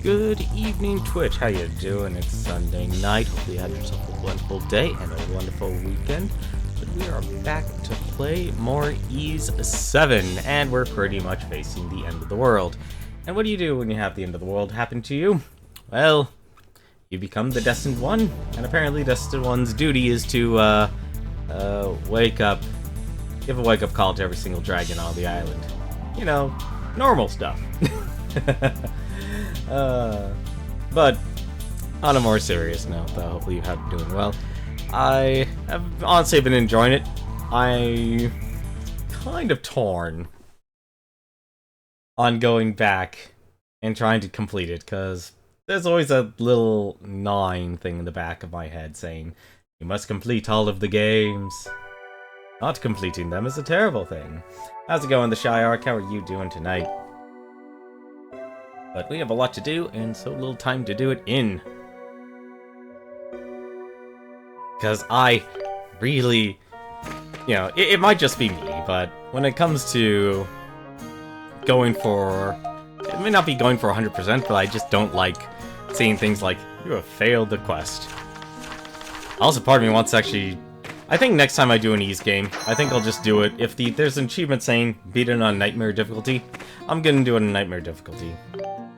Good evening, Twitch. How you doing? It's Sunday night. Hopefully you had yourself a wonderful day and a wonderful weekend. But we are back to play more Ys 7, and we're pretty much facing the end of the world. And what do you do when you have the end of the world happen to you? Well, you become the Destined One, and apparently Destined One's duty is to, wake up, give a wake-up call to every single dragon on the island. You know, normal stuff. But on a more serious note, though, hopefully you have been doing well. I have honestly been enjoying it. I'm kind of torn on going back and trying to complete it, because there's always a little gnawing thing in the back of my head saying, you must complete all of the games. Not completing them is a terrible thing. How's it going, the Shy Arc? How are you doing tonight? But we have a lot to do, and so little time to do it in. Because I really, you know, it might just be me, but when it comes to going for, it may not be going for 100%, but I just don't like seeing things like, you have failed the quest. Also, part of me wants to actually, I think next time I do an Ys game, I think I'll just do it. If there's an achievement saying, beat it on Nightmare difficulty, I'm gonna do it on Nightmare difficulty.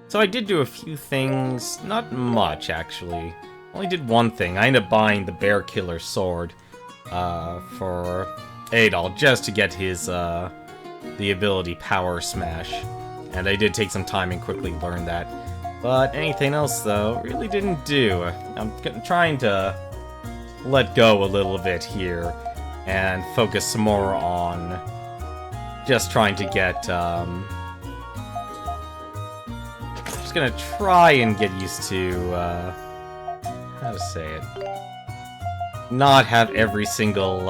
So I did do a few things, not much actually. Only did one thing. I ended up buying the Bear Killer sword for Adol just to get his the ability Power Smash, and I did take some time and quickly learn that. But anything else though, really didn't do. I'm trying to let go a little bit here and focus some more on just trying to get gonna try and get used to how to say it, not have every single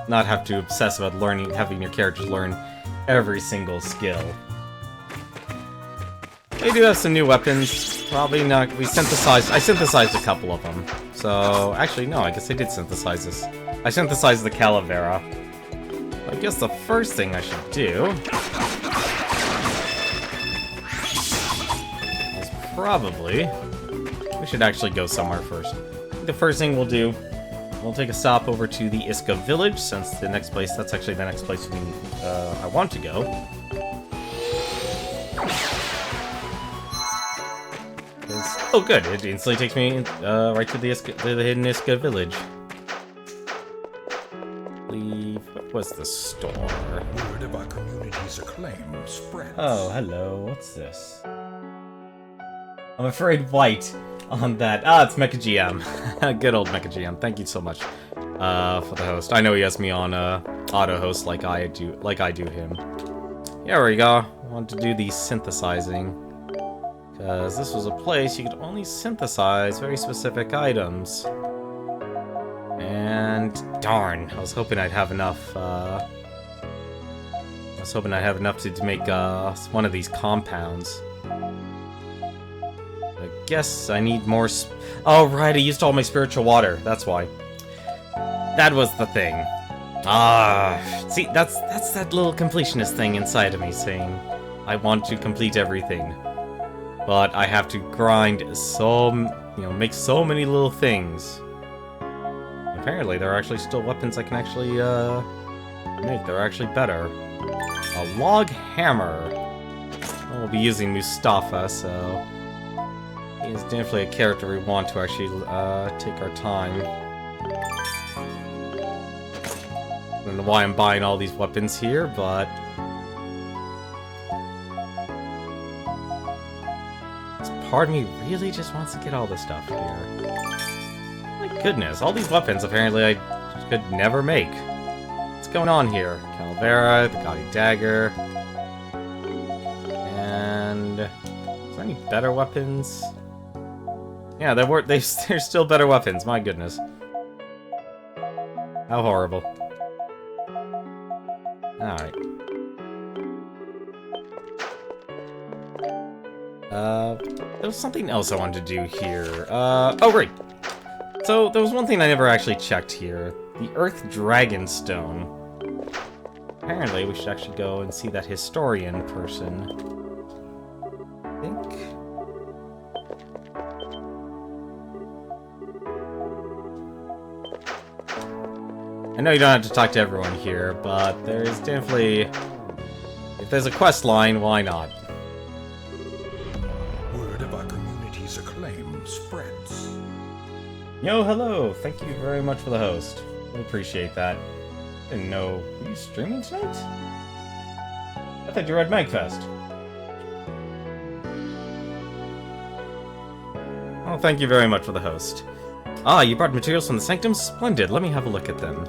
not have to obsess about having your characters learn every single skill. They do have some new weapons, probably not. I synthesized a couple of them, so actually no, I guess I did synthesize this. I synthesized the Calavera. I guess the first thing I should do probably, we should actually go somewhere first. I think the first thing we'll do, we'll take a stop over to the Iska village, since the next place, that's actually the next place I want to go. Oh good, it instantly takes me right to the hidden Iska village. What was the store? Word of our community's acclaim spreads. Oh, hello, what's this? I'm afraid white on that. Ah, it's Mecha GM. Good old Mecha GM. Thank you so much for the host. I know he has me on auto host like I do him. Here we go. I want to do the synthesizing, because this was a place you could only synthesize very specific items. And darn, I was hoping I'd have enough. I was hoping I'd have enough to make one of these compounds. I guess I need more oh right, I used all my spiritual water, that's why. That was the thing. See, that's that little completionist thing inside of me saying, I want to complete everything. But I have to grind make so many little things. Apparently there are actually still weapons I can actually, make. They're actually better. A log hammer. We'll be using Mustafa, so he's definitely a character we want to actually take our time. I don't know why I'm buying all these weapons here, but this part of me really just wants to get all this stuff here. My goodness, all these weapons apparently I could never make. What's going on here? Calavera, the Gaudy Dagger, and is there any better weapons? Yeah, there's still better weapons, my goodness. How horrible. Alright. There was something else I wanted to do here. Oh, right. So, there was one thing I never actually checked here. The Earth Dragonstone. Apparently, we should actually go and see that historian person. I think know you don't have to talk to everyone here, but there's definitely... If there's a quest line, why not? Word of our community's acclaim spreads. Yo, hello! Thank you very much for the host. I appreciate that. Didn't know... Are you streaming tonight? I thought you were at Magfest. Oh, thank you very much for the host. Ah, you brought materials from the Sanctum? Splendid, let me have a look at them.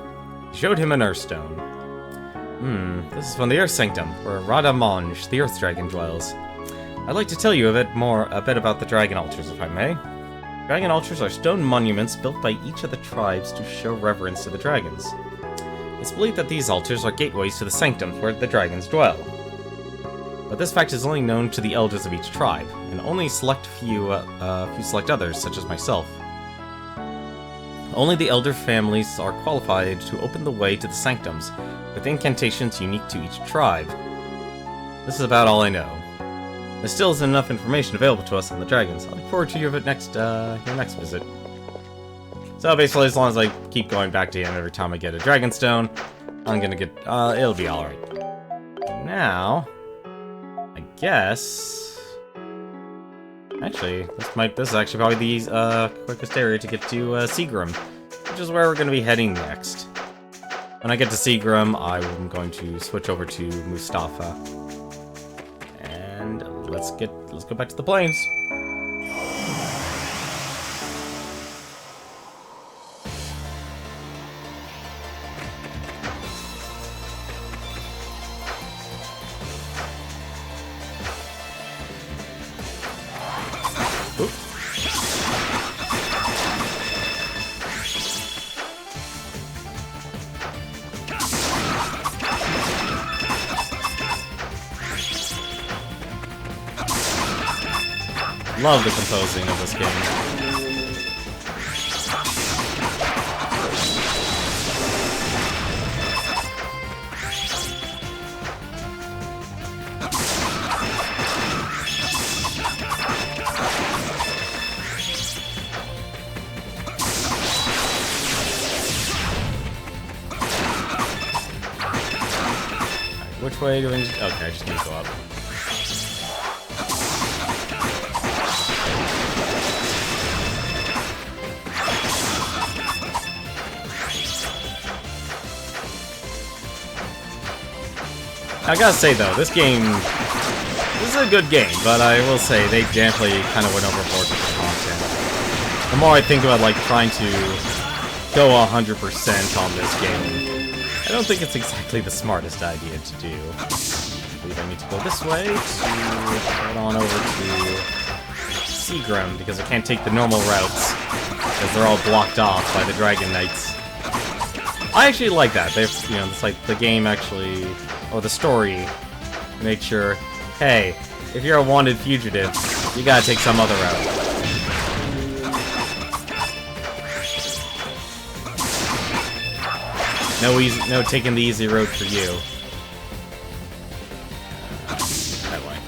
You showed him an Earthstone. This is from the Earth Sanctum, where Radamonj, the Earth Dragon, dwells. I'd like to tell you a bit about the Dragon Altars, if I may. Dragon Altars are stone monuments built by each of the tribes to show reverence to the dragons. It's believed that these altars are gateways to the Sanctum, where the dragons dwell. But this fact is only known to the elders of each tribe, and only few select others, such as myself. Only the elder families are qualified to open the way to the sanctums, with incantations unique to each tribe. This is about all I know. There still isn't enough information available to us on the dragons. I look forward to your next visit. So basically, as long as I keep going back to him every time I get a Dragonstone, I'm gonna get, it'll be alright. Now, I guess... Actually, this is actually probably the quickest area to get to Seagram, which is where we're going to be heading next. When I get to Seagram, I'm going to switch over to Mustafa, and let's go back to the plains. Love the composing of this game. Which way do I need to... Okay, I just need to go up. I gotta say though, this is a good game, but I will say they definitely kind of went overboard with the content. The more I think about like trying to go 100% on this game, I don't think it's exactly the smartest idea to do. I believe I need to go this way to head on over to Seagram, because I can't take the normal routes, because they're all blocked off by the Dragon Knights. I actually like that. They've, it's like the game actually, or the story, made sure, hey, if you're a wanted fugitive, you gotta take some other route. No taking the easy road for you. That way.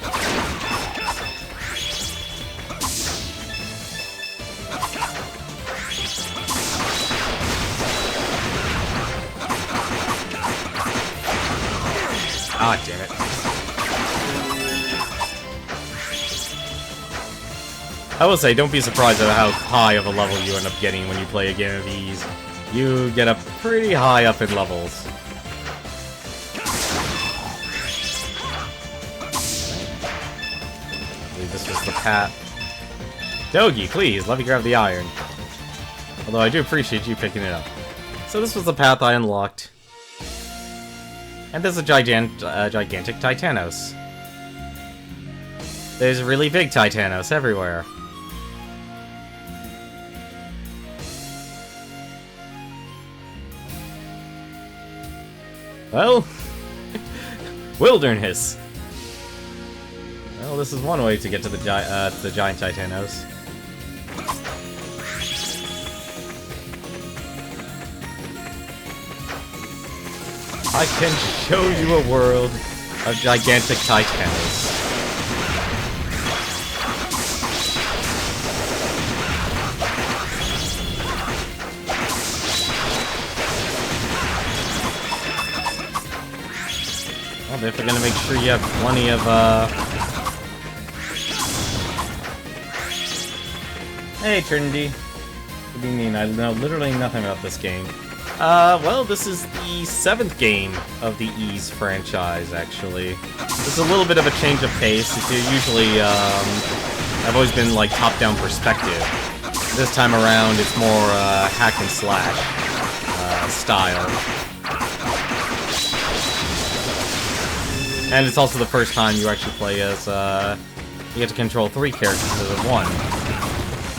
Ah, damn it. I will say, don't be surprised at how high of a level you end up getting when you play a game of these. You get up pretty high up in levels. I believe this was the path. Dogi, please, let me grab the iron. Although I do appreciate you picking it up. So this was the path I unlocked. And there's a gigantic Titanos. There's really big Titanos everywhere. Well, wilderness. Well, this is one way to get to the giant Titanos. I can show you a world of gigantic Titanos. Well, if we're gonna make sure you have plenty of, Hey, Trinity. What do you mean? I know literally nothing about this game. Well, this is the 7th game of the Ys franchise, actually. It's a little bit of a change of pace. It's usually, I've always been, like, top-down perspective. This time around, it's more, hack and slash, style. And it's also the first time you actually play as, you get to control 3 characters instead of 1.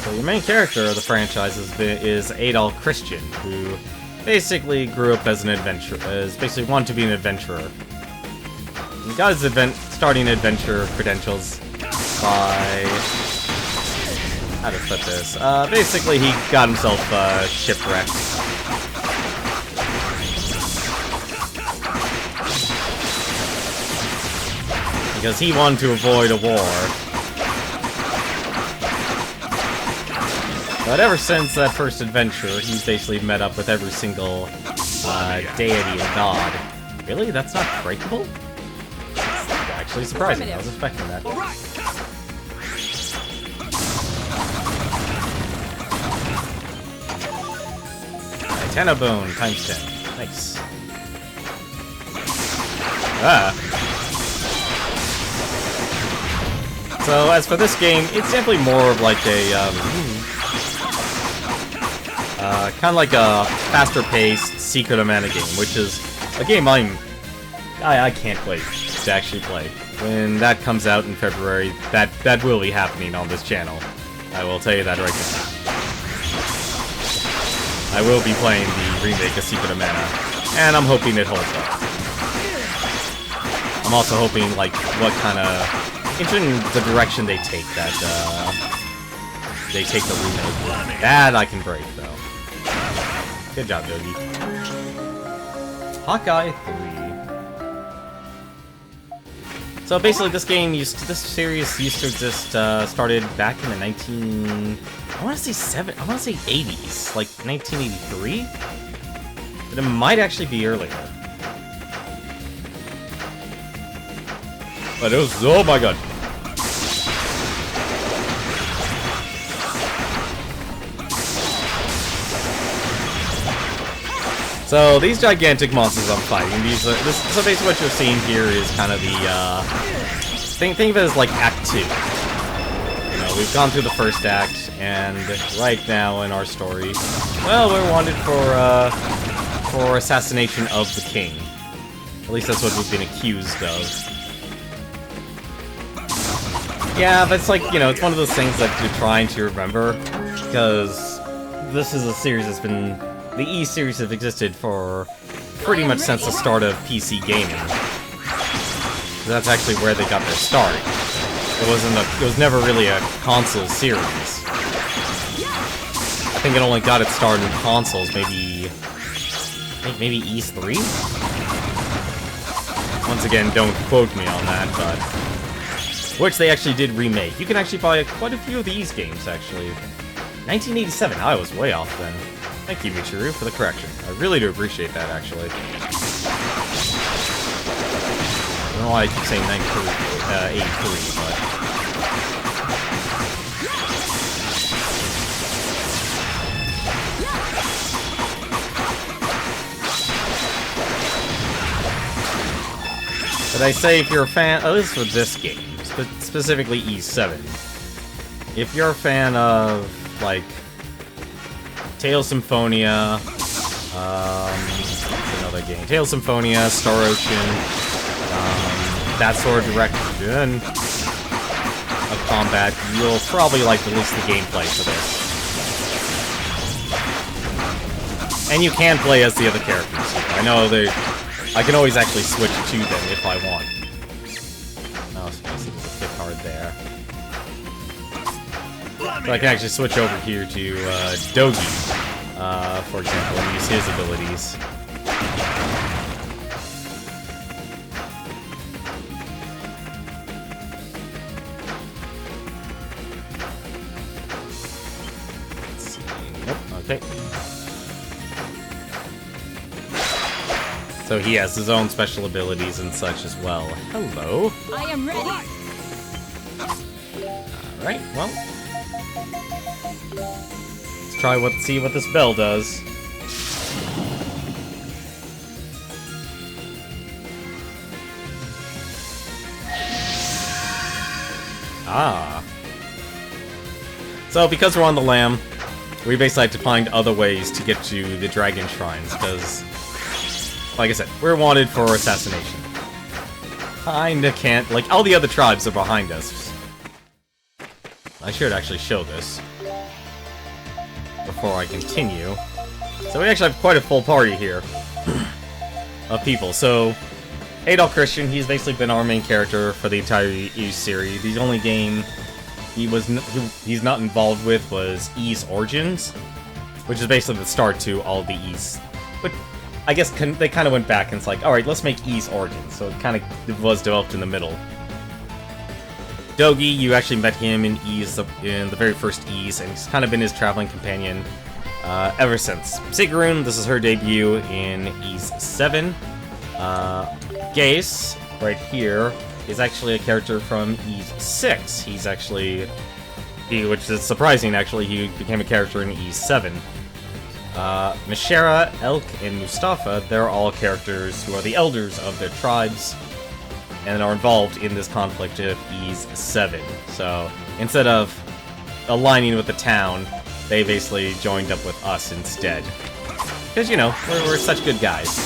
So your main character of the franchise is Adolf Christian, who basically grew up as an adventurer, basically wanted to be an adventurer. He got his starting adventure credentials by... how to put this? Basically he got himself, shipwrecked. Because he wanted to avoid a war. But ever since that first adventure, he's basically met up with every single deity and god. Really? That's not breakable? That's actually surprising. I was expecting that. Titana Bone times 10. Nice. Ah. So as for this game, it's definitely more of like a kind of like a faster-paced Secret of Mana game, which is a game I can't wait to actually play. When that comes out in February, that will be happening on this channel. I will tell you that right now. I will be playing the remake of Secret of Mana, and I'm hoping it holds up. I'm also hoping, like, what kind of... interested in the direction they take that, they take the remake. That I can break, though. Good job, Yogi. Hawkeye 3. So basically, this series used to exist, started back in the I want to say 80s, like 1983? But it might actually be earlier. But it was, oh my god. So these gigantic monsters I'm fighting, so basically what you're seeing here is kind of the, think of it as like Act 2. You know, we've gone through the first act, and right now in our story, well, we're wanted for assassination of the king. At least that's what we've been accused of. Yeah, but it's like, you know, it's one of those things that you're trying to remember, because this is a series that's been... the E series have existed for pretty much since the start of PC gaming. So that's actually where they got their start. It was never really a console series. I think it only got its start in consoles, maybe Ys 3? Once again, don't quote me on that, but... which they actually did remake. You can actually buy quite a few of these games, actually. 1987, I was way off then. Thank you, Michiru, for the correction. I really do appreciate that, actually. I don't know why I keep saying 83, but... But I say if you're a fan, at least for this game, specifically E7, if you're a fan of, like, Tales Symphonia, what's another game? Tales Symphonia, Star Ocean, that sort of direction of combat, you'll probably like at least the gameplay for this. And you can play as the other characters. I know I can always actually switch to them if I want. Oh, so I see there's a fit card there. So I can actually switch over here to Dogi, for example, and use his abilities. Let's see. Nope. Okay. So he has his own special abilities and such as well. Hello. I am ready. Alright, well. Let's see what this bell does. Ah. So, because we're on the lamb, we basically have to find other ways to get to the dragon shrines, because, like I said, we're wanted for assassination. Kinda can't, like, all the other tribes are behind us. I should actually show this before I continue. So we actually have quite a full party here of people. So, Adolf Christian, he's basically been our main character for the entire Ys series. The only game he's not involved with was Ys Origins, which is basically the start to all the Ys. But I guess they kind of went back and it's like, alright, let's make Ys Origins. So it kind of was developed in the middle. Dogi, you actually met him in Ys, in the very first Ys, and he's kind of been his traveling companion ever since. Sigrun, this is her debut in Ys 7. Gase, right here, is actually a character from Ys 6. He's actually, which is surprising actually, he became a character in Ys 7. Mishera, Elk, and Mustafa, they're all characters who are the elders of their tribes, and are involved in this conflict of Ys 7. So, instead of aligning with the town, they basically joined up with us instead. Because, you know, we're such good guys.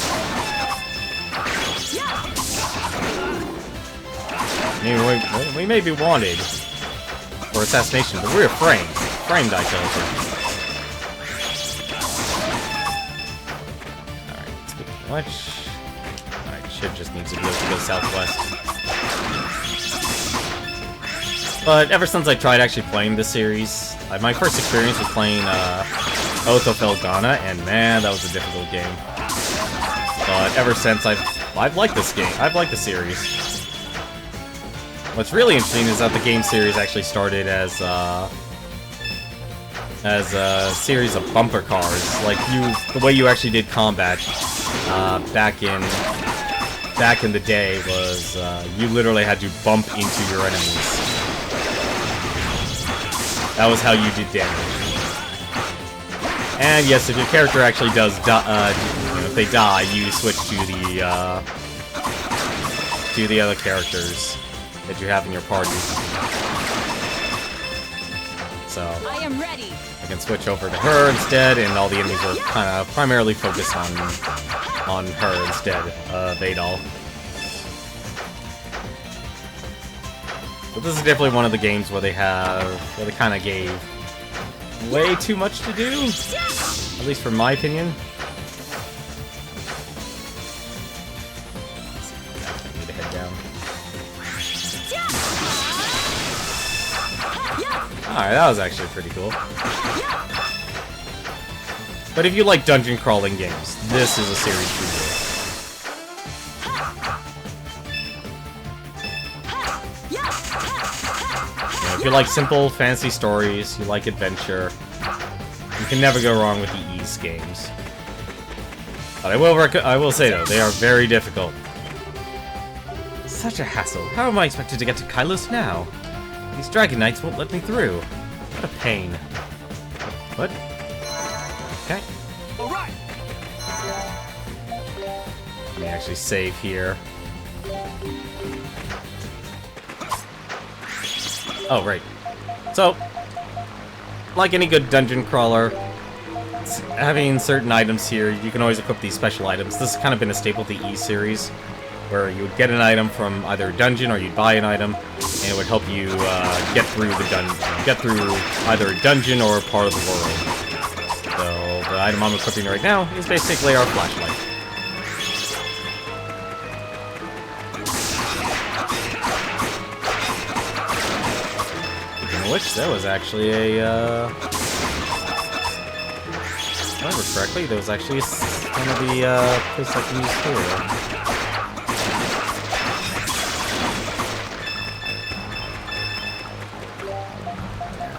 I mean, we may be wanted for assassination, but we're framed. Framed, I tell you. Alright, speaking of which... Alright, ship just needs to be able to go southwest. But ever since I tried actually playing this series, my first experience was playing Oath of Elgana, and man, that was a difficult game. But ever since, I've liked this game. I've liked the series. What's really interesting is that the game series actually started as a series of bumper cars. Like the way you actually did combat back in the day was you literally had to bump into your enemies. That was how you did damage. And yes, if your character actually does die, if they die, you switch to the other characters that you have in your party. So I am ready. I can switch over to her instead, and all the enemies are kind of primarily focused on her instead of Adolf. But this is definitely one of the games where they kind of gave way too much to do, at least from my opinion. I need to head down. Alright, that was actually pretty cool. But if you like dungeon crawling games, this is a series for you. If you like simple fantasy stories, you like adventure, you can never go wrong with the Ys games. But I will say though, they are very difficult. Such a hassle. How am I expected to get to Kylos now? These Dragon Knights won't let me through. What a pain. What? Okay. Alright. Let me actually save here. Oh, right. So, like any good dungeon crawler, having certain items here, you can always equip these special items. This has kind of been a staple of the Ys series, where you would get an item from either a dungeon or you'd buy an item, and it would help you get through either a dungeon or a part of the world. So, the item I'm equipping right now is basically our flashlight. Which there was actually a, if I remember correctly, there was actually one of the places I can use here.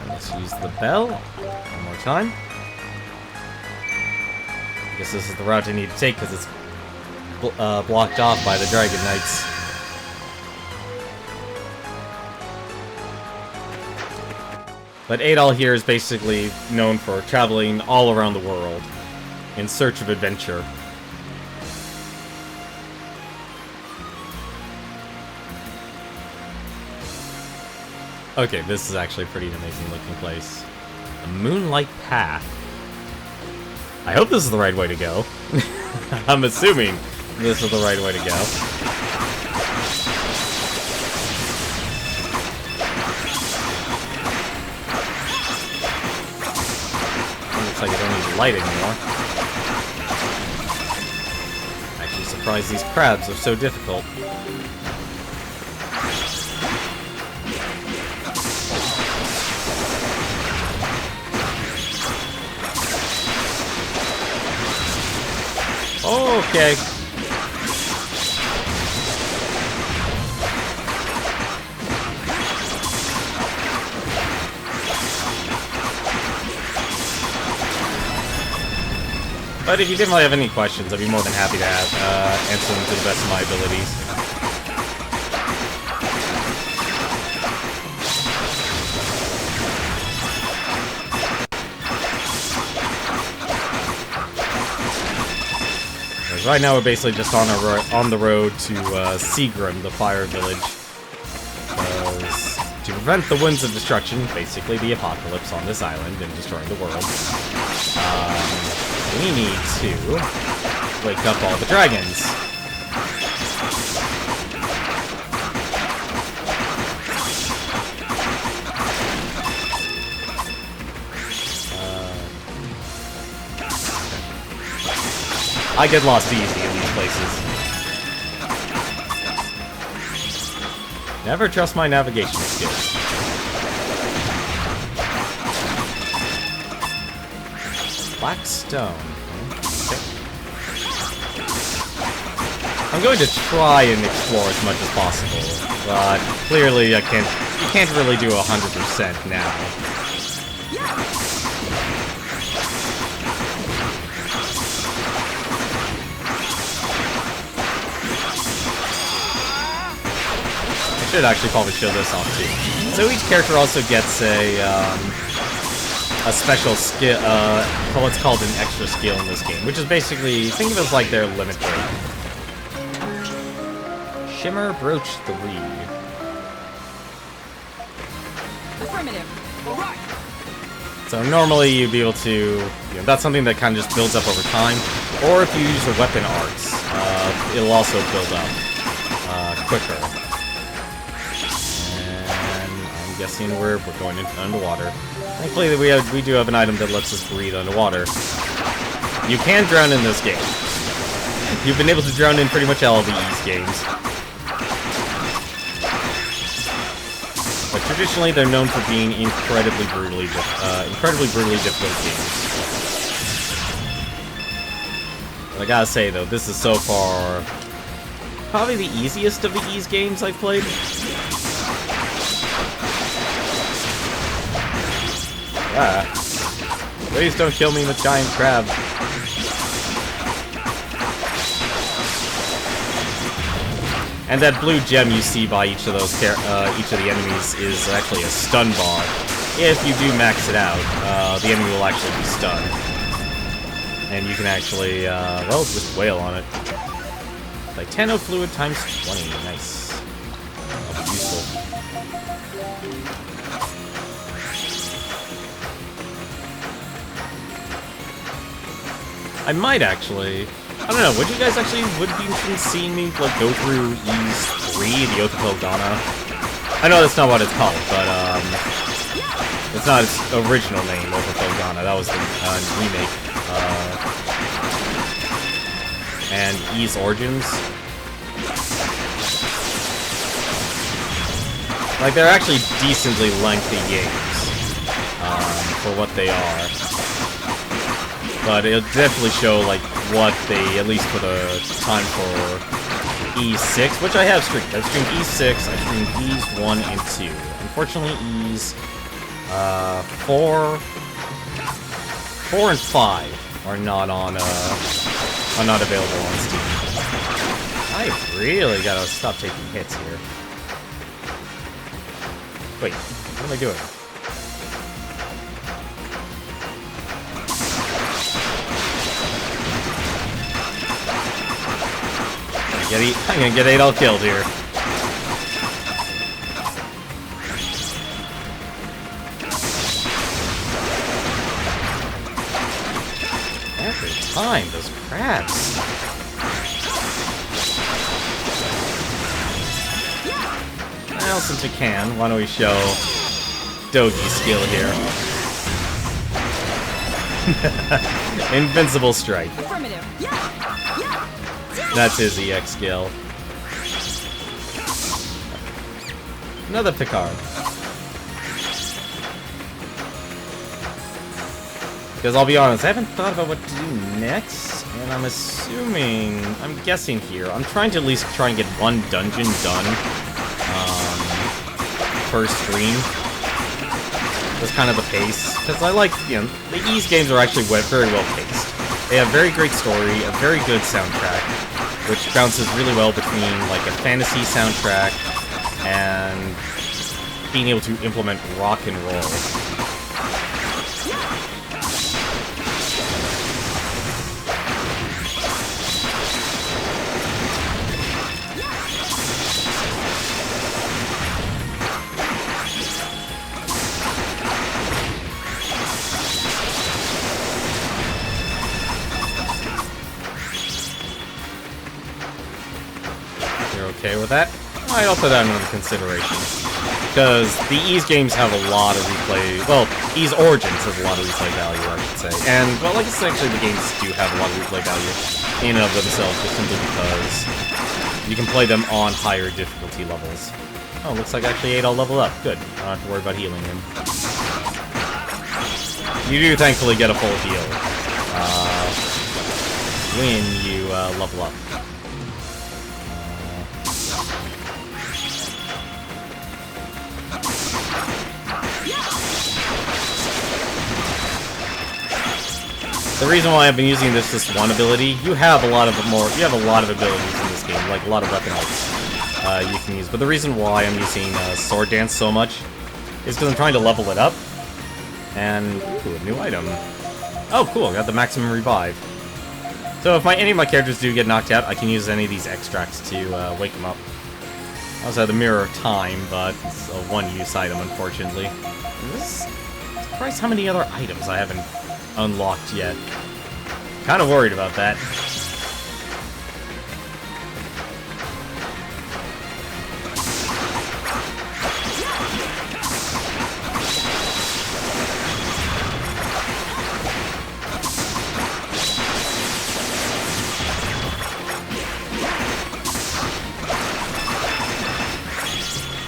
And let's use the bell one more time. I guess this is the route I need to take because it's blocked off by the Dragon Knights. But Adol here is basically known for traveling all around the world in search of adventure. Okay, this is actually a pretty amazing looking place. A Moonlight Path. I hope this is the right way to go. I'm assuming this is the right way to go. Looks like I don't need light anymore. Actually surprised these crabs are so difficult. Okay. But if you didn't really have any questions, I'd be more than happy to answer them to the best of my abilities. Right now we're basically just on the road to Seagrim, the fire village. Because to prevent the winds of destruction, basically the apocalypse on this island and destroying the world, we need to wake up all the dragons. I get lost easy in these places. Never trust my navigation skills. Black stone. Okay. I'm going to try and explore as much as possible, but clearly you can't really do 100% now. Should actually probably show this off too. So each character also gets a special skill, what's called an extra skill in this game, which is basically, think of it as like their limit break. Shimmer Broach 3. Affirmative. All right. So normally you'd be able to, that's something that kind of just builds up over time, or if you use the weapon arts, it'll also build up quicker. Guessing we're going into underwater. Thankfully, we do have an item that lets us breathe underwater. You can drown in this game. You've been able to drown in pretty much all of these games. But traditionally, they're known for being incredibly brutally difficult games. But I gotta say though, this is so far probably the easiest of the Ys games I've played. Ah. Please don't kill me with giant crab. And that blue gem you see by each of those each of the enemies is actually a stun bar. If you do max it out, the enemy will actually be stunned. And you can actually, well, just wail on it. Titano fluid times 20. Nice. That'll be useful. I might actually, I don't know, would you guys actually, would be interested in seeing me, like, go through Ys 3, the Oath of Felghana? I know that's not what it's called, but, it's not its original name, Oath of Felghana, that was the remake, and Ys Origins. Like, they're actually decently lengthy games, for what they are. But it'll definitely show, like, what they, at least for the time for Ys 6, which I have streamed. I've streamed Ys 6, I've streamed Ys 1 and 2. Unfortunately, Ys 4 and 5 are not on, are not available on Steam. I really gotta stop taking hits here. Wait, what am I doing? I'm gonna get 8 all killed here. Every time, those crabs. Well, since we can, why don't we show Dogi's skill here. Invincible Strike. Affirmative. Yeah. That's his EX skill. Another Picard. Because I'll be honest, I haven't thought about what to do next, and I'm guessing here. I'm trying to at least try and get one dungeon done per stream. That's kind of the pace. Because I like, the Ys games are actually very well paced. They have very great story, a very good soundtrack, which bounces really well between like a fantasy soundtrack and being able to implement rock and roll. Okay with that? Alright, I'll put that into consideration. Because the Ys games have a lot of replay... Well, Ys Origins has a lot of replay value, I should say. And, well, I guess actually the games do have a lot of replay value in and of themselves, just simply because you can play them on higher difficulty levels. Oh, looks like actually 8 all level up. Good. I don't have to worry about healing him. You do thankfully get a full heal when you level up. The reason why I've been using this one ability, you have a lot of abilities in this game, like a lot of weapon arts you can use. But the reason why I'm using Sword Dance so much is because I'm trying to level it up. And, ooh, a new item. Oh, cool, I got the maximum revive. So if any of my characters do get knocked out, I can use any of these extracts to wake them up. I also have the Mirror of Time, but it's a one-use item, unfortunately. Surprised how many other items I haven't unlocked yet. Kind of worried about that.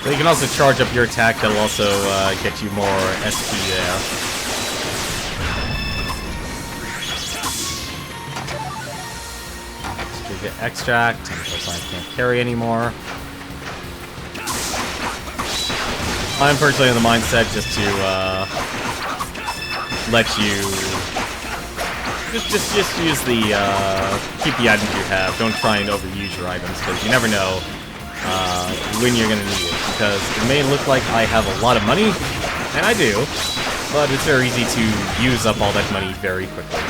So you can also charge up your attack, that'll also get you more SP there. Get extract, unfortunately I can't carry anymore. I'm personally in the mindset just to let you just use the keep the items you have. Don't try and overuse your items because you never know when you're gonna need it. Because it may look like I have a lot of money, and I do, but it's very easy to use up all that money very quickly.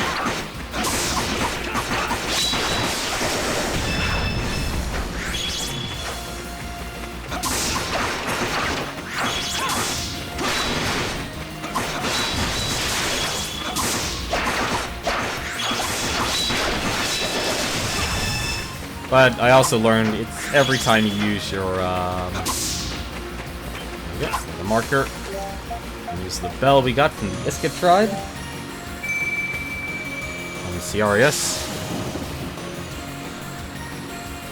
But I also learned it's every time you use your the marker. Use the bell we got from the Biscuit Tribe on the CRS.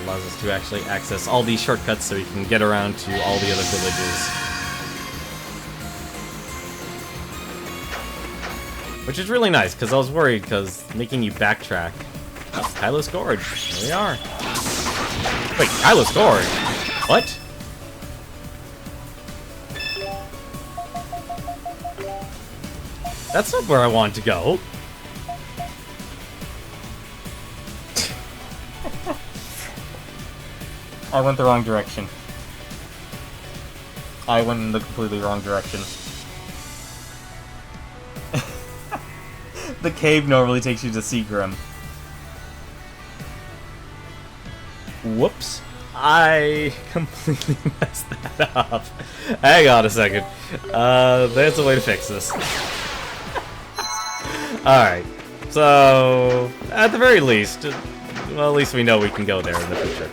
Allows us to actually access all these shortcuts so we can get around to all the other villages. Which is really nice, because I was worried, because making you backtrack. Oh, Kylo's Gorge. Here we are. Wait, Kylo's Gorge? What? That's not where I want to go. I went the wrong direction. I went in the completely wrong direction. The cave normally takes you to Seagram. Whoops. I completely messed that up. Hang on a second. There's a way to fix this. Alright. So, at the very least, well, at least we know we can go there in the future.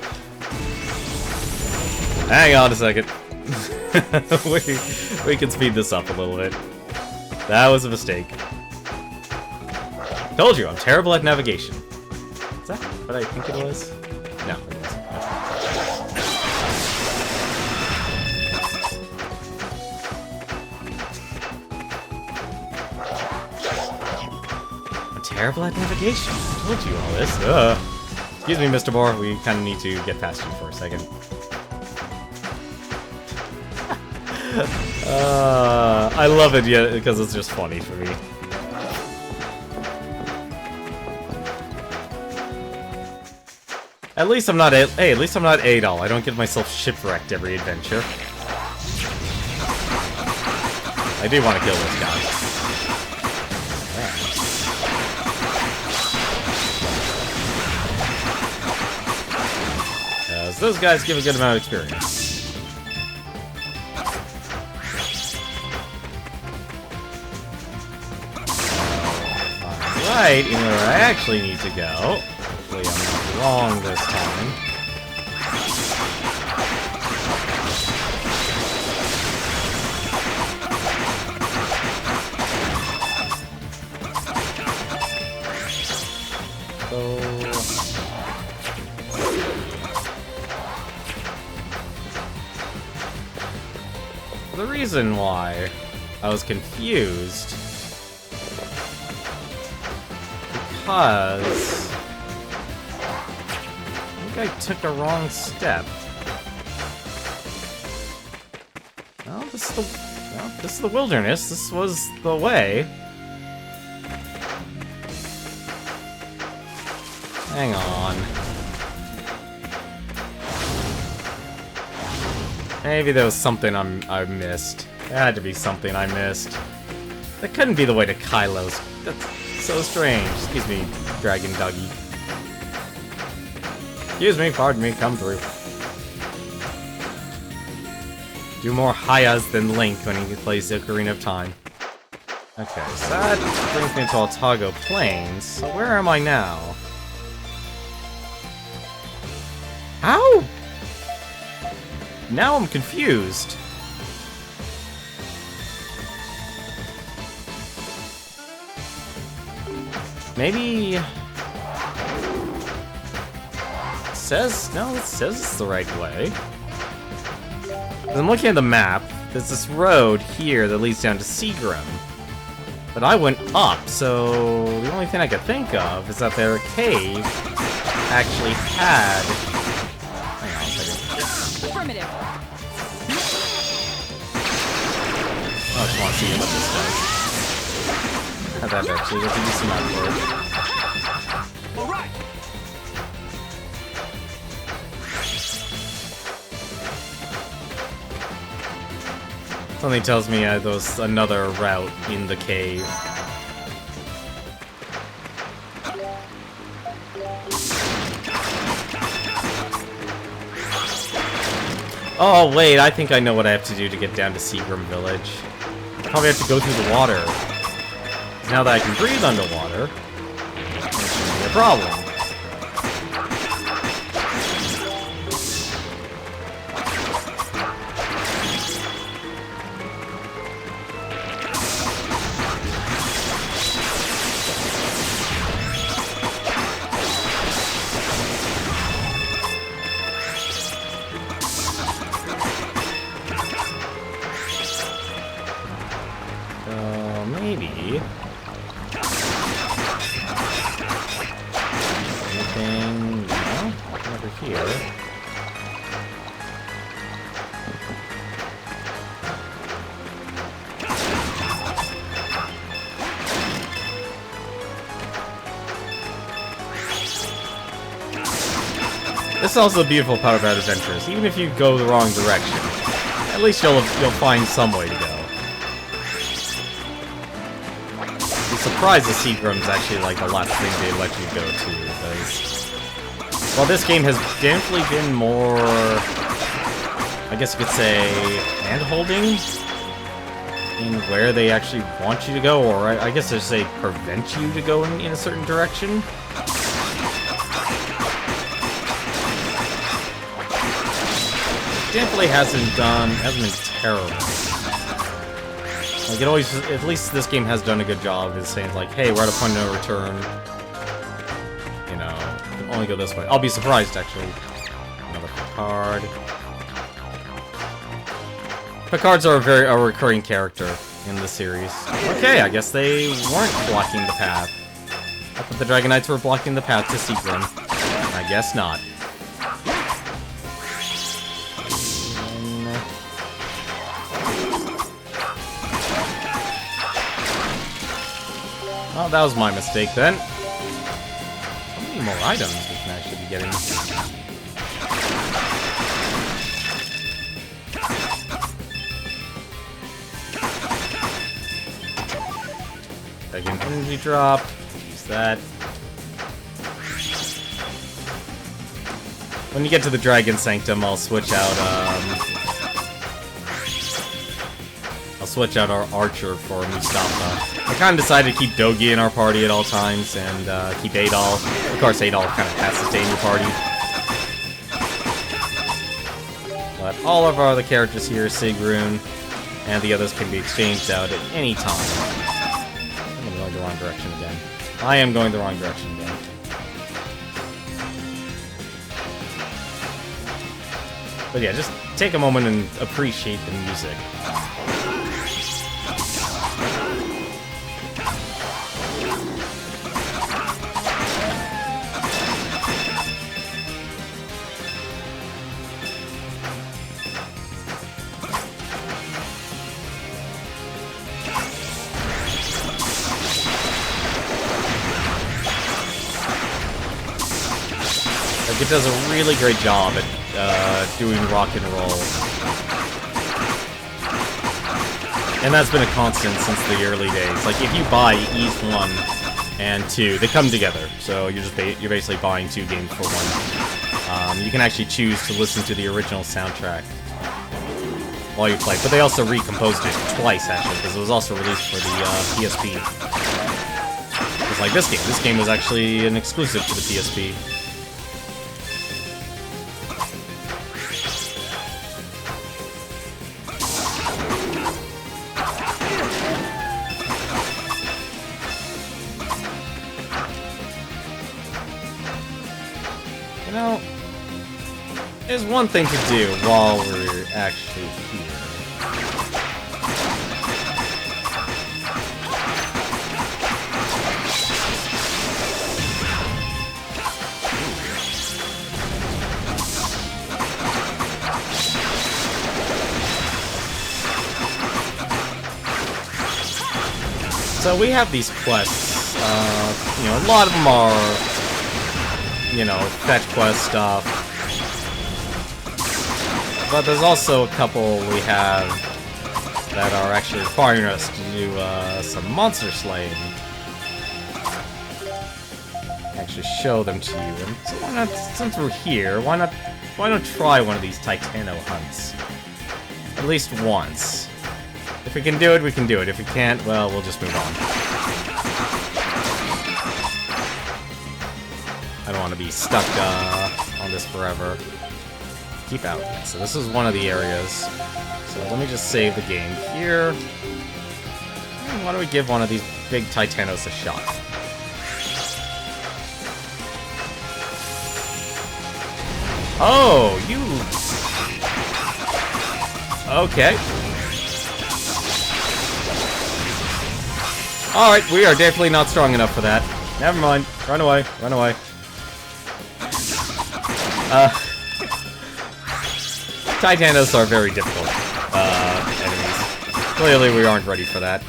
Hang on a second. we can speed this up a little bit. That was a mistake. Told you, I'm terrible at navigation. Is that what I think it was? No, it wasn't. I'm terrible at navigation. I told you all this. Excuse me, Mr. Moore. We kind of need to get past you for a second. I love it, yeah, because it's just funny for me. At least I'm not at least I'm not Adol. I don't get myself shipwrecked every adventure. I do want to kill this guy. So those guys give a good amount of experience. Right, and where I actually need to go. Hopefully I'm not wrong this time. So the reason why I was confused because I think I took a wrong step. Well, this is the wilderness. This was the way. Hang on. Maybe there was something I missed. There had to be something I missed. That couldn't be the way to Kylo's. That's so strange. Excuse me, Dragon Doggy. Excuse me, pardon me, come through. Do more Hayas than Link when he plays the Ocarina of Time. Okay, so that brings me to Altago Plains. So where am I now? How? Now I'm confused. Maybe... it says it's the right way. I'm looking at the map. There's this road here that leads down to Seagram. But I went up, so the only thing I could think of is that their cave actually had... hang on a second. Affirmative. I just want to see what this does. Have that actually, let's do some map for it. Alright! Something tells me there's another route in the cave. Oh wait, I think I know what I have to do to get down to Seagram Village. I probably have to go through the water. Now that I can breathe underwater, it shouldn't be a problem. Maybe. Anything? No? Over here. This is also the beautiful part about adventures. Even if you go the wrong direction, at least you'll find some way to go. I'm surprised the Seagram's actually like the last thing they let you go to, because while this game has definitely been more, I guess you could say, hand-holding in where they actually want you to go, or I guess they'd say prevent you to go in a certain direction. Definitely hasn't been terrible. Like, it always, at least this game has done a good job of saying, like, hey, we're at a point of no return. You know, you can only go this way. I'll be surprised, actually. Another card. Picards are a recurring character in the series. Okay, I guess they weren't blocking the path. I thought the Dragon Knights were blocking the path to Seagrim. I guess not. Oh, that was my mistake then. How many more items we can actually be getting? Second energy drop. Use that. When you get to the Dragon Sanctum, I'll switch out our Archer for Mustafa. I kind of decided to keep Dogi in our party at all times, and keep Adol. Of course, Adol kind of has to stay in your party. But all of our other characters here, Sigrun, and the others can be exchanged out at any time. I'm going the wrong direction again. I am going the wrong direction again. But yeah, just take a moment and appreciate the music. It does a really great job at doing rock and roll. And that's been a constant since the early days. Like, if you buy Ys 1 and 2, they come together. So you're basically buying 2 games for one. You can actually choose to listen to the original soundtrack while you play. But they also recomposed it twice, actually, because it was also released for the PSP. It's like this game. This game was actually an exclusive to the PSP. You know, there's one thing to do while we're actually here. So we have these quests. You know, a lot of them are, you know, fetch quest stuff. But there's also a couple we have that are actually requiring us to do some monster slaying. Actually show them to you. And so why not, since we're here, why not try one of these Titano hunts? At least once. If we can do it, we can do it. If we can't, well, we'll just move on. I don't want to be stuck on this forever. Keep out. So this is one of the areas. So let me just save the game here. And why don't we give one of these big Titanos a shot? Oh, you... Okay. Alright, we are definitely not strong enough for that. Never mind. Run away. Run away. Titanos are very difficult enemies. Clearly we aren't ready for that.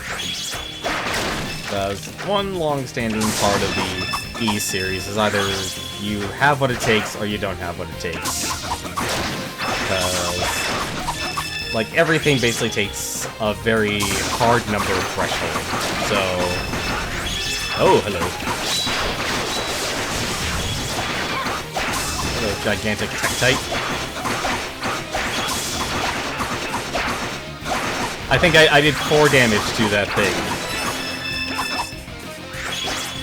That's one long-standing part of the E series is either you have what it takes or you don't have what it takes. Because, like, everything basically takes a very hard number threshold. So, oh, hello. Hello, gigantic Tektite. I think I did 4 damage to that thing.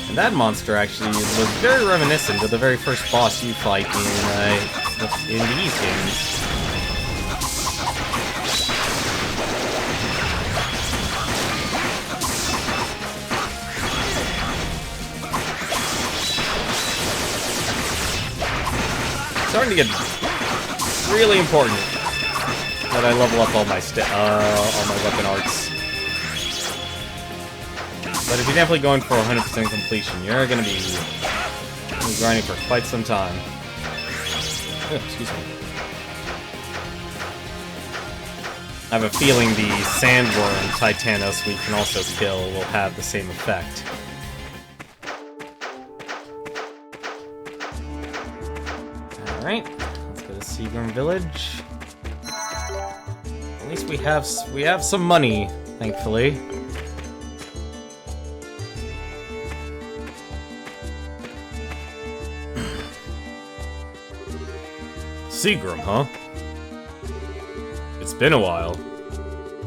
And that monster actually was very reminiscent of the very first boss you fight in these games. Starting to get really important that I level up all my weapon arts. But if you're definitely going for 100% completion, you're gonna be grinding for quite some time. Oh, excuse me. I have a feeling the sandworm Titanos we can also kill will have the same effect. Alright, let's go to Seagram Village. At least we have some money, thankfully. Seagram, huh? It's been a while.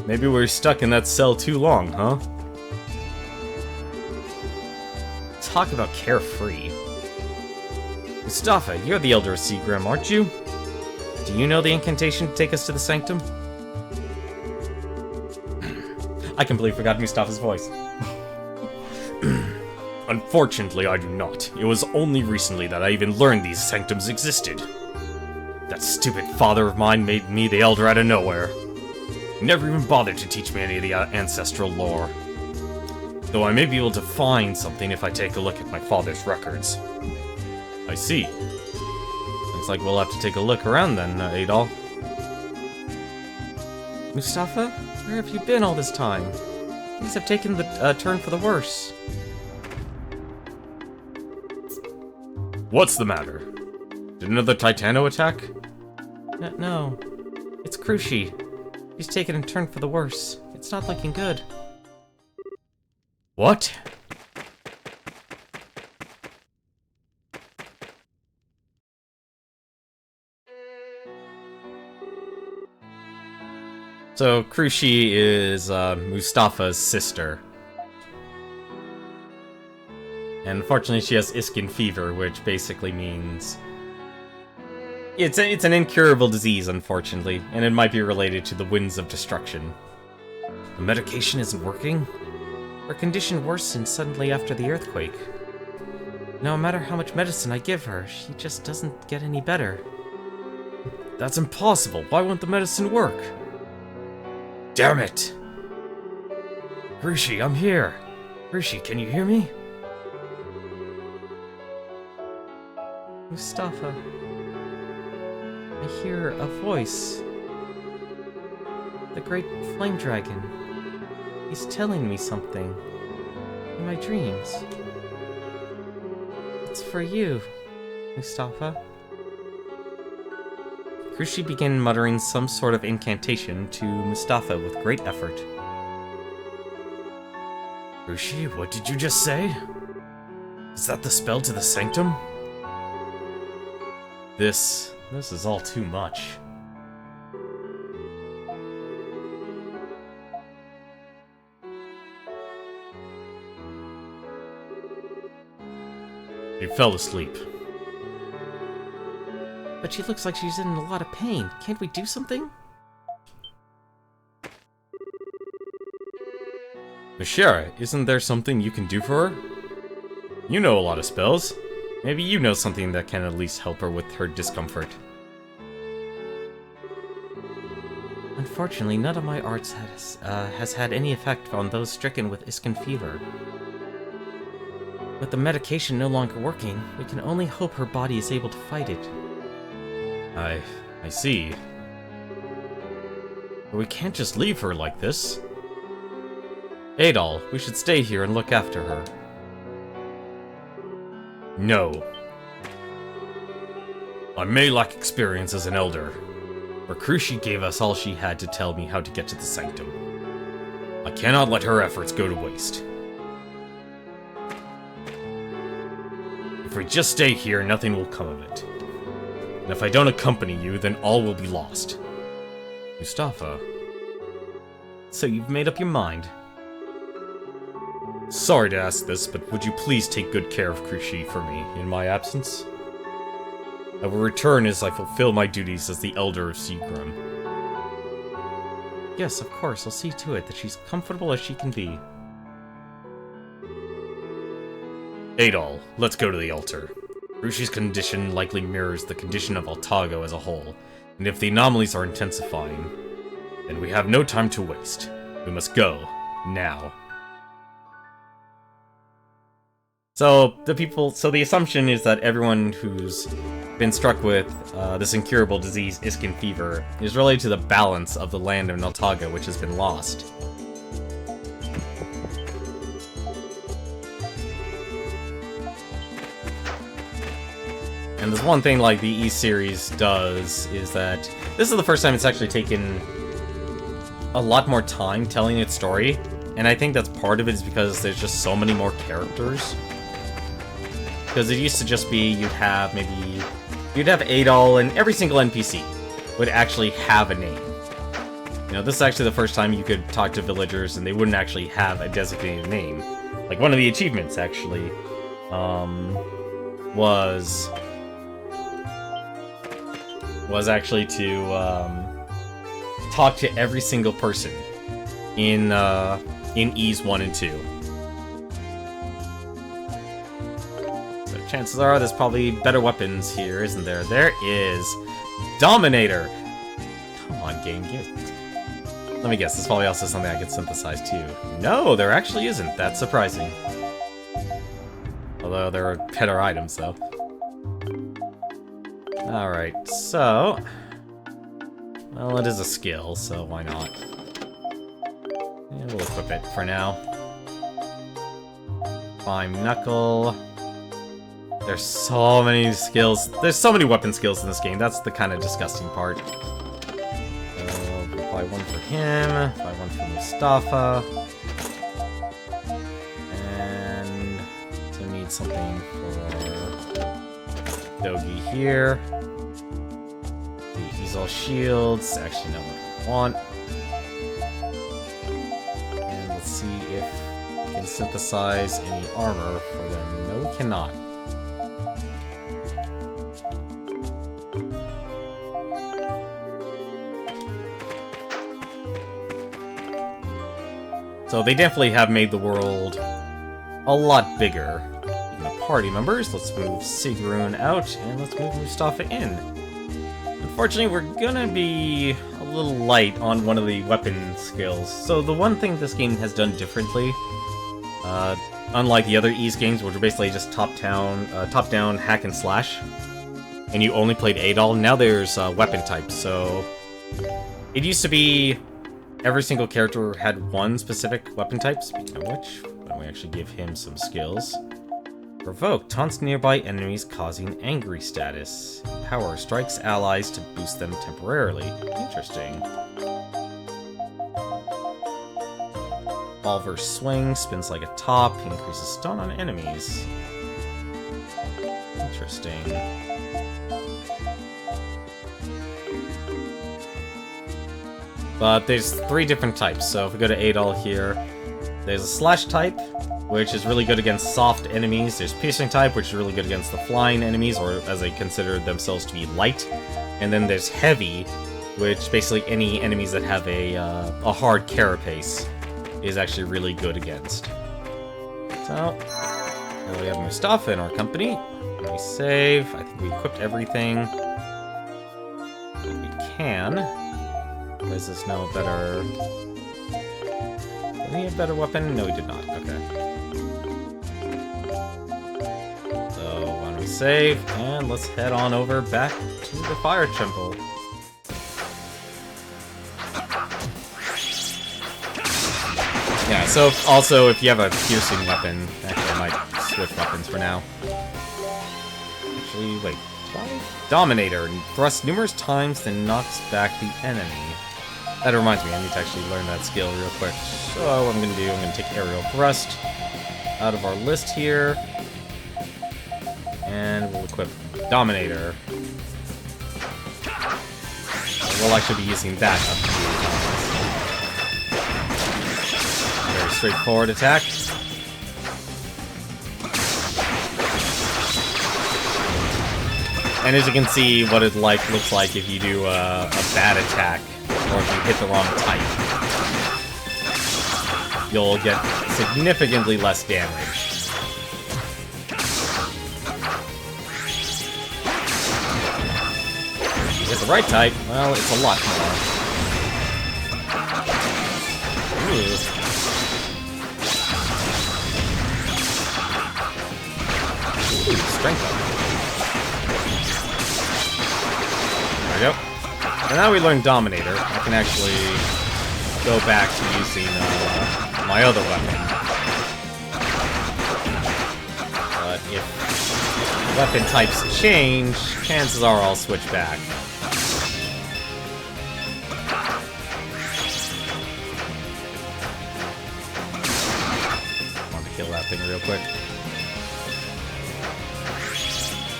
Maybe we're stuck in that cell too long, huh? Talk about carefree. Mustafa, you're the Elder of Seagram, aren't you? Do you know the incantation to take us to the Sanctum? I completely forgot Mustafa's voice. Unfortunately, I do not. It was only recently that I even learned these sanctums existed. That stupid father of mine made me the Elder out of nowhere. He never even bothered to teach me any of the ancestral lore. Though I may be able to find something if I take a look at my father's records. I see. Looks like we'll have to take a look around then, Adol. Mustafa? Where have you been all this time? Things have taken the turn for the worse. What's the matter? Did another Titano attack? No. It's Krushi. He's taken a turn for the worse. It's not looking good. What? So, Krushi is Mustafa's sister. And unfortunately she has Iskin fever, which basically means... It's an incurable disease, unfortunately, and it might be related to the winds of destruction. The medication isn't working? Her condition worsened suddenly after the earthquake. No matter how much medicine I give her, she just doesn't get any better. That's impossible! Why won't the medicine work? Damn it! Krushi, I'm here! Krushi, can you hear me? Mustafa... I hear a voice. The great flame dragon. He's telling me something. In my dreams. It's for you, Mustafa. Krushi began muttering some sort of incantation to Mustafa with great effort. Krushi, what did you just say? Is that the spell to the Sanctum? This is all too much. He fell asleep. But she looks like she's in a lot of pain. Can't we do something? Mishara, isn't there something you can do for her? You know a lot of spells. Maybe you know something that can at least help her with her discomfort. Unfortunately, none of my arts has had any effect on those stricken with Iskin fever. With the medication no longer working, we can only hope her body is able to fight it. I see. But we can't just leave her like this. Adol, we should stay here and look after her. No. I may lack experience as an elder, but Cruci gave us all she had to tell me how to get to the sanctum. I cannot let her efforts go to waste. If we just stay here, nothing will come of it. And if I don't accompany you, then all will be lost. Mustafa. So you've made up your mind? Sorry to ask this, but would you please take good care of Cruci for me in my absence? I will return as I fulfill my duties as the Elder of Seagram. Yes, of course, I'll see to it that she's comfortable as she can be. Adol, let's go to the altar. Cruci's condition likely mirrors the condition of Altago as a whole, and if the anomalies are intensifying, then we have no time to waste. We must go, now. So the assumption is that everyone who's been struck with this incurable disease, Iskin fever, is related to the balance of the land of Altago, which has been lost. And there's one thing like the E-Series does, is that this is the first time it's actually taken a lot more time telling its story, and I think that's part of it is because there's just so many more characters. Because it used to just be you'd have Adol, and every single NPC would actually have a name. You know, this is actually the first time you could talk to villagers and they wouldn't actually have a designated name. Like, one of the achievements, actually, was actually to talk to every single person in E's 1 and 2. So chances are there's probably better weapons here, isn't there? There is. Dominator! Come on, game, give it. Let me guess, this probably also something I could synthesize too. No, there actually isn't. That's surprising. Although there are better items, though. Alright, so... well, it is a skill, so why not? Yeah, we'll equip it for now. Prime Knuckle. There's so many skills. There's so many weapon skills in this game. That's the kind of disgusting part. So, buy one for him. Buy one for Mustafa. And... to need something for... Dogi here. The Easel shields. Actually, not what we want. And let's see if we can synthesize any armor for them. No, we cannot. So they definitely have made the world a lot bigger. Even the party members, let's move Sigrun out, and let's move Mustafa in. Unfortunately, we're gonna be a little light on one of the weapon skills. So the one thing this game has done differently, unlike the other Ys games, which are basically just top-down hack and slash, and you only played Adol, now there's weapon types. So it used to be every single character had one specific weapon type. Speaking of which, why don't we actually give him some skills? Provoke taunts nearby enemies, causing angry status. Power strikes allies to boost them temporarily. Interesting. Revolver swing spins like a top, increases stun on enemies. Interesting. But there's 3 different types, so if we go to Adol here, there's a slash type, which is really good against soft enemies. There's piercing type, which is really good against the flying enemies, or as they consider themselves to be light. And then there's heavy, which basically any enemies that have a hard carapace is actually really good against. So, now we have Mustafa in our company. Let me save. I think we equipped everything. I think we can. Is this now a better... did he have a better weapon? No, he did not. Okay. So, why don't we save, and let's head on over back to the Fire Temple. Yeah, so also, if you have a piercing weapon, actually I might switch weapons for now. actually, wait. Dominator. Thrusts numerous times, then knocks back the enemy. That reminds me, I need to actually learn that skill real quick. So what I'm going to do, I'm going to take Aerial Thrust out of our list here. And we'll equip Dominator. We'll actually be using that up to very straightforward attack. And as you can see, what it looks like if you do a bad attack, or if you hit the wrong type, you'll get significantly less damage. If you hit the right type, well, it's a lot more. Ooh. Ooh, strength up. Yep. And now we learned Dominator. I can actually go back to using my other weapon. But if weapon types change, chances are I'll switch back. I want to kill that thing real quick.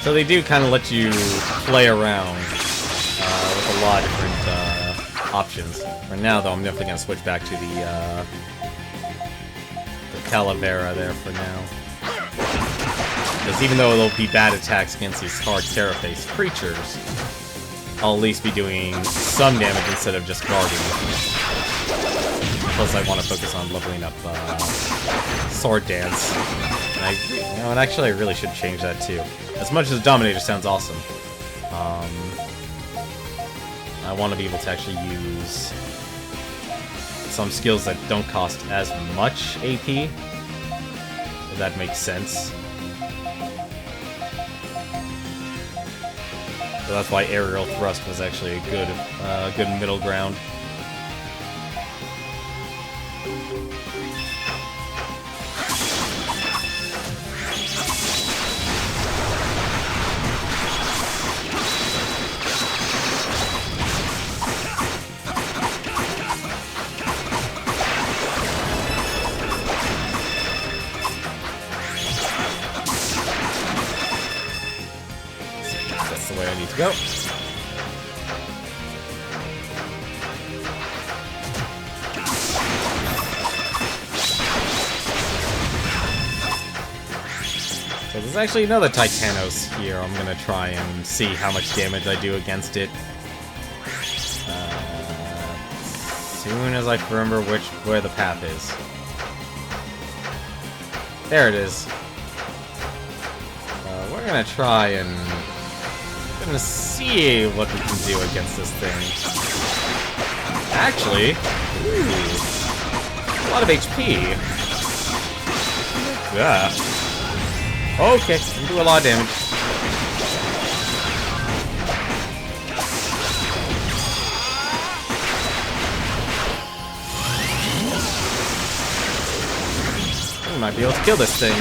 So they do kind of let you play around with a lot of different options. For now, though, I'm definitely going to switch back to the Calavera there for now. Because even though there'll be bad attacks against these hard Terra-faced creatures, I'll at least be doing some damage instead of just guarding. Plus, I want to focus on leveling up Sword Dance. And actually, I really should change that too. As much as Dominator sounds awesome, I want to be able to actually use some skills that don't cost as much AP, if that makes sense. So that's why Aerial Thrust was actually a good middle ground. I need to go. So there's actually another Titanos here. I'm gonna try and see how much damage I do against it. As soon as I remember where the path is. There it is. We're gonna try and gonna see what we can do against this thing. Actually, ooh, a lot of HP. Yeah. Okay, can do a lot of damage. We might be able to kill this thing.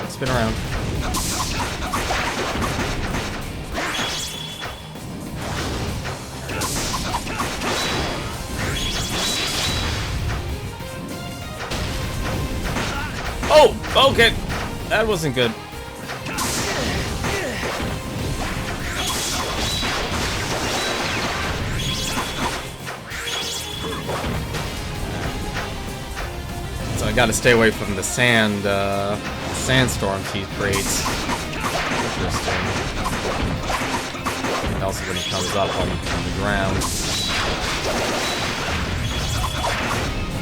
Spin around. Oh, okay. That wasn't good. So I gotta stay away from the sandstorms he creates. Interesting. And also when he comes up on the ground.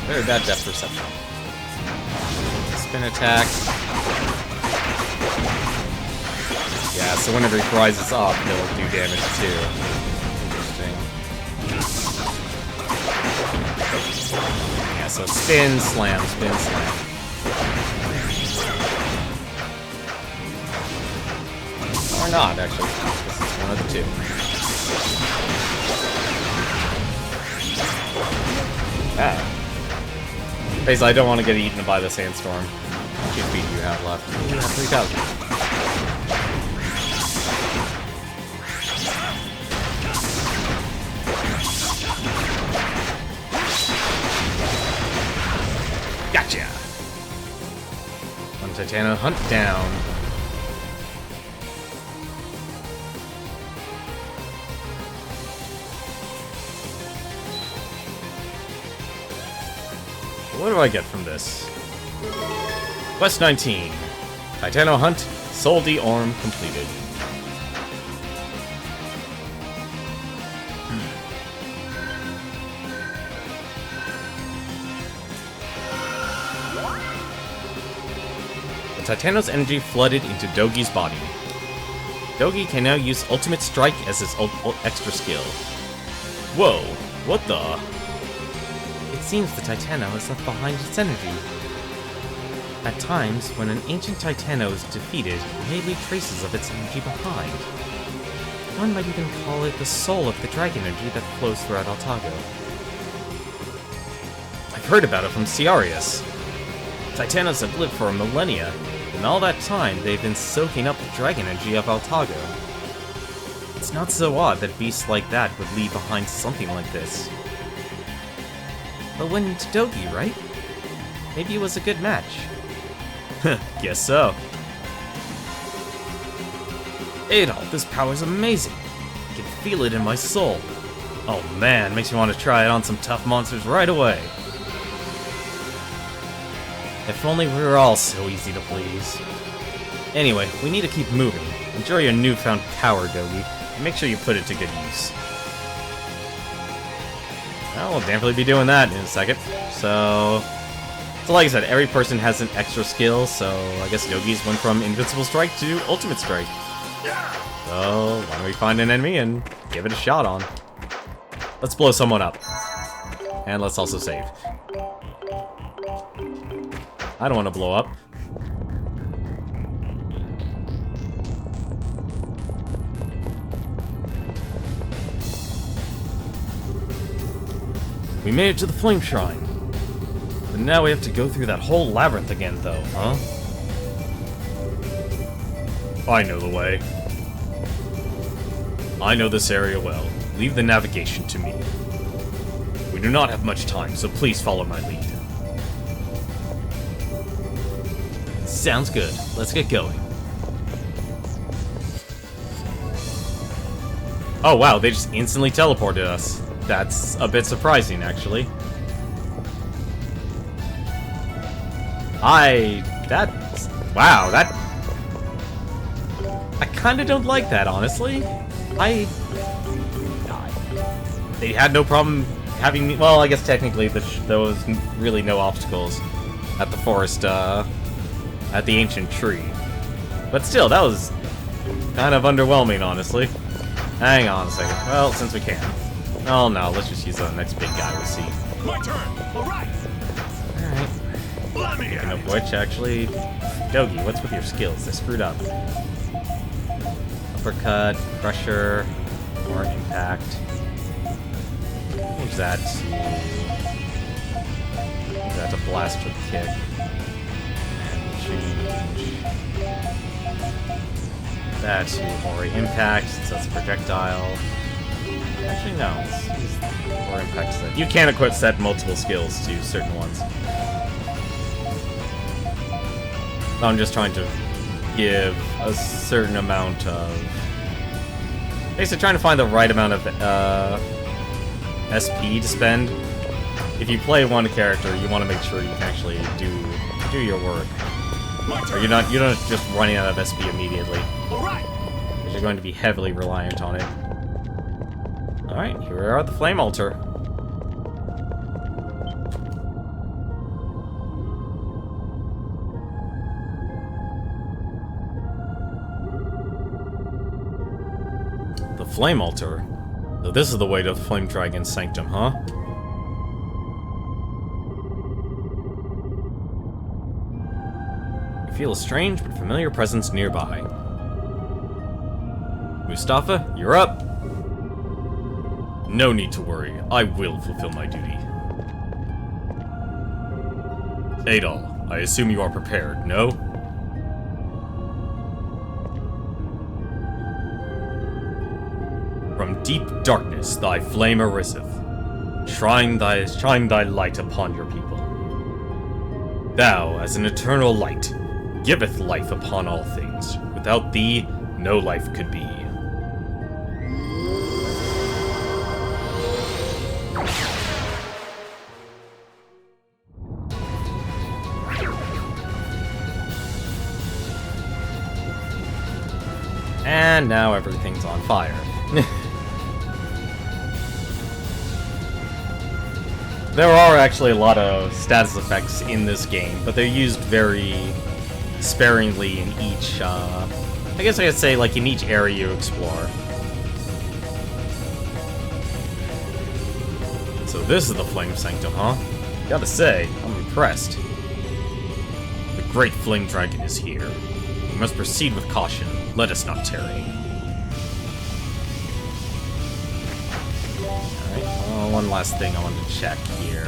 Very bad depth perception. Spin attack. Yeah, so whenever he rises up, he'll do damage too. Interesting. Yeah, so spin, slam, spin, slam. Or not, actually. This is one of the two. Ah. Basically, I don't want to get eaten by the sandstorm. How much HP do you have left? You have 3,000. Gotcha! One Titano hunt down. What do I get from this? Quest 19. Titano hunt, Soul D Orm completed. The Titano's energy flooded into Dogi's body. Dogi can now use Ultimate Strike as his extra skill. Whoa, what the? It seems the Titano has left behind its energy. At times, when an ancient Titano is defeated, it may leave traces of its energy behind. One might even call it the soul of the dragon energy that flows throughout Altago. I've heard about it from Ciarius. Titanos have lived for millennia, and all that time they've been soaking up the dragon energy of Altago. It's not so odd that beasts like that would leave behind something like this. But when to Dogi, right? Maybe it was a good match. Guess so. Adolf, this power's amazing. I can feel it in my soul. Oh man, makes me want to try it on some tough monsters right away. If only we were all so easy to please. Anyway, we need to keep moving. Enjoy your newfound power, Dogi, and make sure you put it to good use. Well, we'll definitely be doing that in a second. So like I said, every person has an extra skill, so I guess Dogi's went from Invincible Strike to Ultimate Strike. So, why don't we find an enemy and give it a shot on? Let's blow someone up. And let's also save. I don't want to blow up. We made it to the Flame Shrine. But now we have to go through that whole labyrinth again, though, huh? I know the way. I know this area well. Leave the navigation to me. We do not have much time, so please follow my lead. Sounds good. Let's get going. Oh wow, they just instantly teleported us. That's a bit surprising, actually. Wow, that... I kinda don't like that, honestly. They had no problem having me... Well, I guess technically there was really no obstacles at the forest, at the ancient tree. But still, that was kind of underwhelming, honestly. Hang on a second. Well, since we can. Oh no, let's just use the next big guy we'll see. My turn. All right. Alright. Let me Speaking of which, actually... Dogi, what's with your skills? They screwed up. Uppercut, Crusher, or Impact. Change that to Blaster Kick. And change that to Ori Impact, since that's a projectile. Actually, no. Let's use Ori Impact set. You can equip set multiple skills to certain ones. I'm just trying to give a certain amount of... Basically trying to find the right amount of SP to spend. If you play one character, you want to make sure you can actually do your work. Or you're not just running out of SP immediately. Because you're going to be heavily reliant on it. Alright, here we are at the Flame Altar. The Flame Altar? So this is the way to the Flame Dragon's Sanctum, huh? You feel a strange but familiar presence nearby. Mustafa, you're up! No need to worry, I will fulfill my duty. Adol, I assume you are prepared, no? From deep darkness thy flame ariseth. Shine thy light upon your people. Thou, as an eternal light, giveth life upon all things. Without thee, no life could be. And now everything's on fire. There are actually a lot of status effects in this game, but they're used very sparingly in each, I guess I could say, like, in each area you explore. So this is the Flame Sanctum, huh? Gotta say, I'm impressed. The Great Flame Dragon is here. We must proceed with caution. Let us not tarry. Alright, well, one last thing I wanted to check here.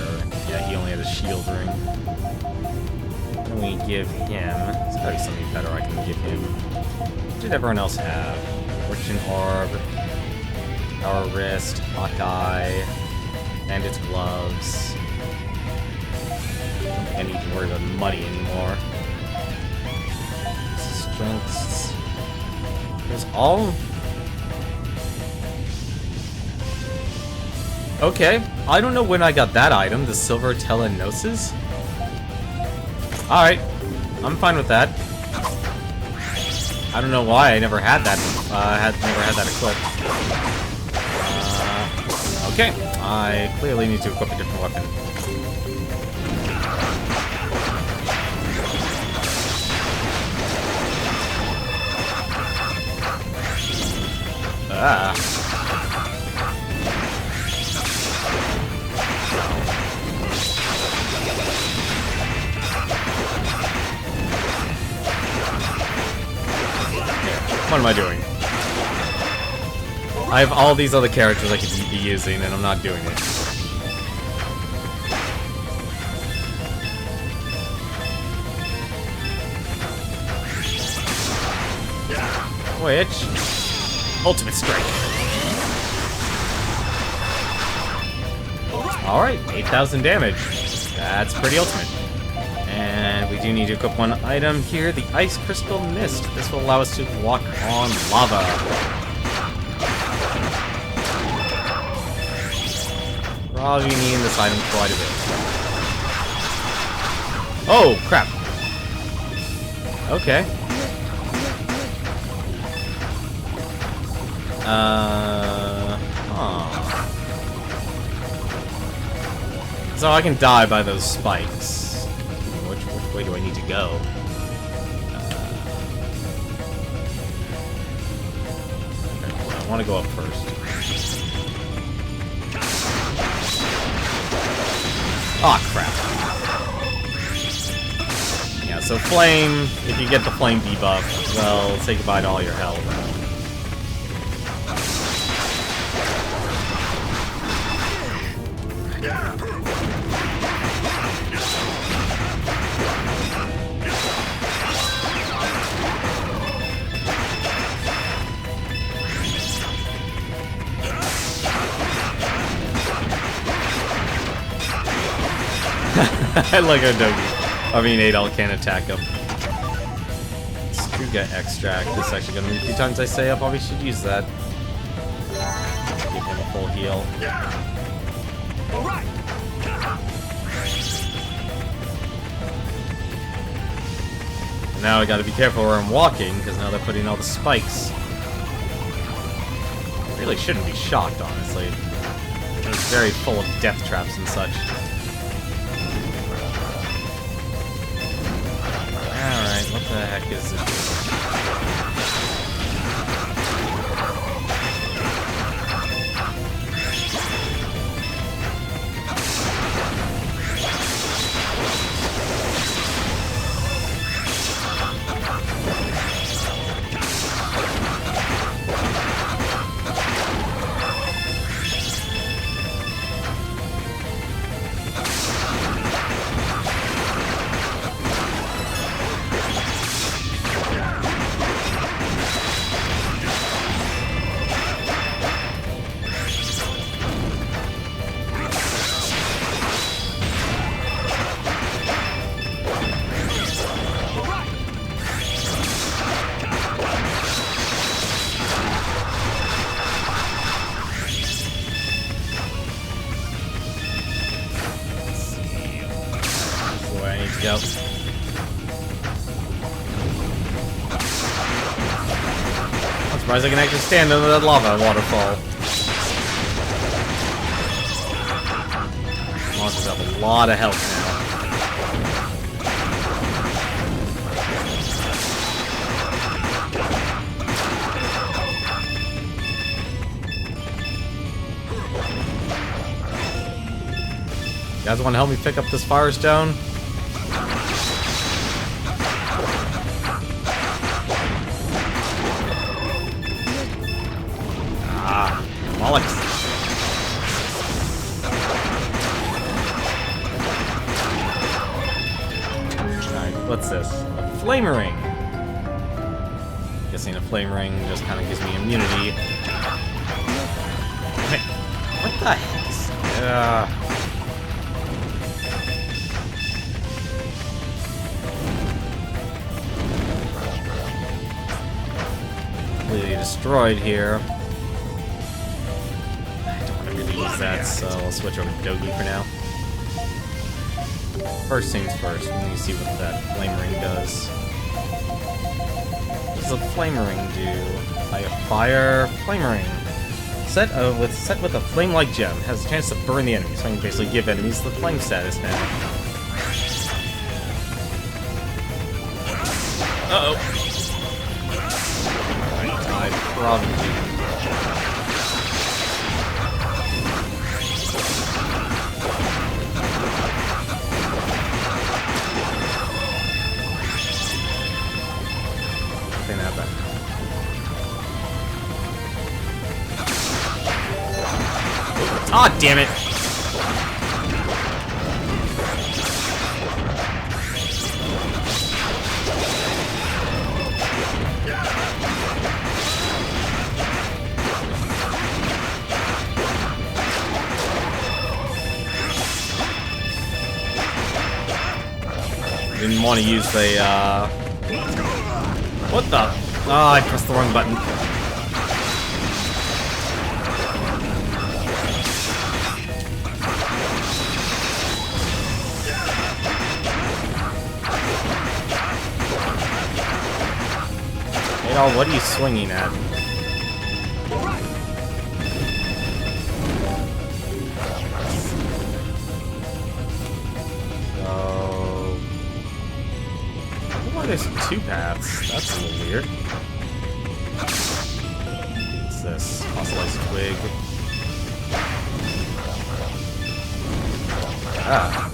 Yeah, he only had a shield ring. What can we give him? There's gotta be something better I can give him. What did everyone else have? Fortune Orb, Power Wrist, Hawkeye, Bandit's Gloves. I don't think I need to worry about money anymore. Strengths. There's all... Okay, I don't know when I got that item, the Silver Telenosis. Alright, I'm fine with that. I don't know why I never had that, never had that equipped. Okay, I clearly need to equip a different weapon. Ah. What am I doing? I have all these other characters I could be using, and I'm not doing it. Which... Ultimate Strike. Alright, 8,000 damage. That's pretty ultimate. And we do need to equip one item here, the Ice Crystal Mist. This will allow us to walk on lava. Probably needing this item quite a bit. Oh, crap. Okay. So I can die by those spikes. Which way do I need to go? Okay, I want to go up first. Aw, crap. Yeah, so flame, if you get the flame debuff, well, say goodbye to all your health. I like how Adol can't attack him. Struga extract. This is actually gonna be a few times I say I probably should use that. Give him a full heal. And now I gotta be careful where I'm walking, because now they're putting all the spikes. I really shouldn't be shocked, honestly. It's very full of death traps and such. Alright, what the heck is it? Yep. I'm surprised I can actually stand under that lava waterfall. Monsters have a lot of health now. You guys want to help me pick up this firestone? Ah, bollocks. Alright, what's this? A flame ring. Guessing a flame ring just kind of gives me immunity. Wait, what the heck is... Completely destroyed here. I don't want to really use that, so I'll switch over to Dogi for now. First things first, we need to see what that flame ring does. What does a flame ring do? Light a fire, flame ring. Set with a flame-like gem. Has a chance to burn the enemy, so I can basically give enemies the flame status now. Uh-oh. I probably... Ah, oh, damn it! Didn't want to use the, What the? Oh, I pressed the wrong button. Hey, all, what are you swinging at? There's two paths. That's a little weird. What's this? Fossilized twig. Ah.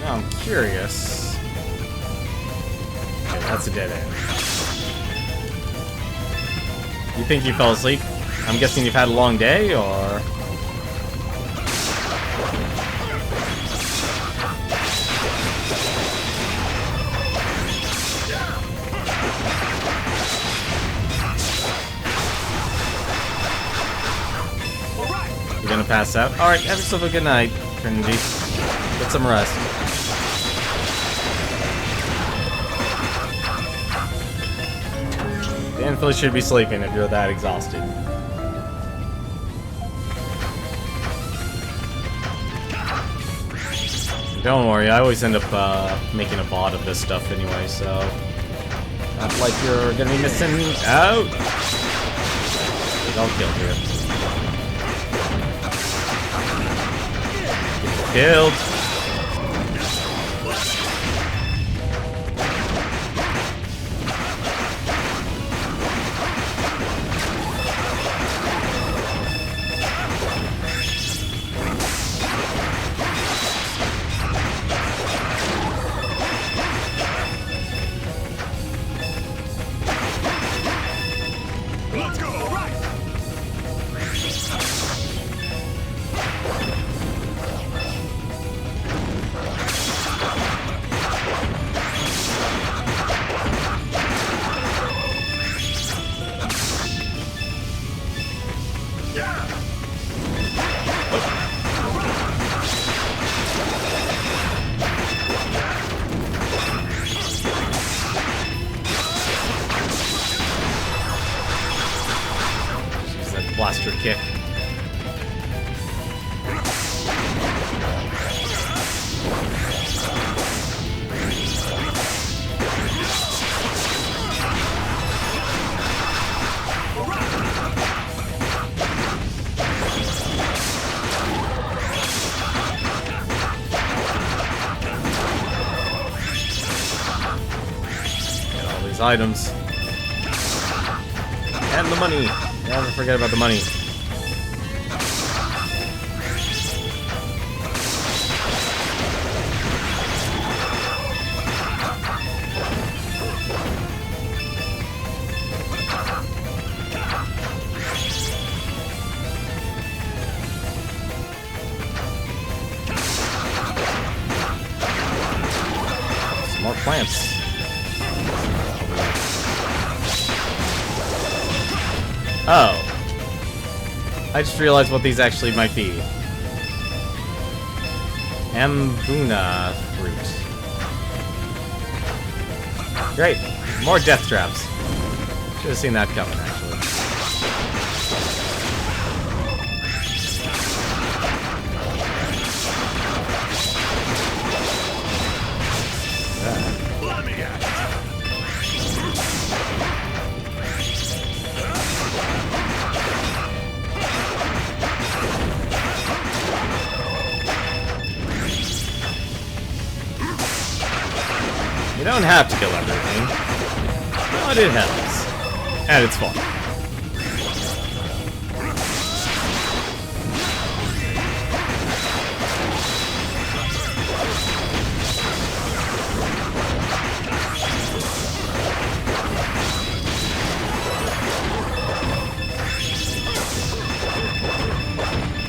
I'm curious. Okay, that's a dead end. You think you fell asleep? I'm guessing you've had a long day, or... You're gonna pass out? Alright, have yourself a good night, Trinity. Get some rest. Definitely should be sleeping if you're that exhausted. Don't worry, I always end up making a bot of this stuff anyway, so... Not like you're gonna be missing out! Don't kill here. Killed! kick. Get all these items. And the money! Never forget about the money. Some more plants. Oh. I just realized what these actually might be. Ambuna fruit. Great. More death traps. Should have seen that coming, actually. You don't have to kill everything, but it helps. And it's fun.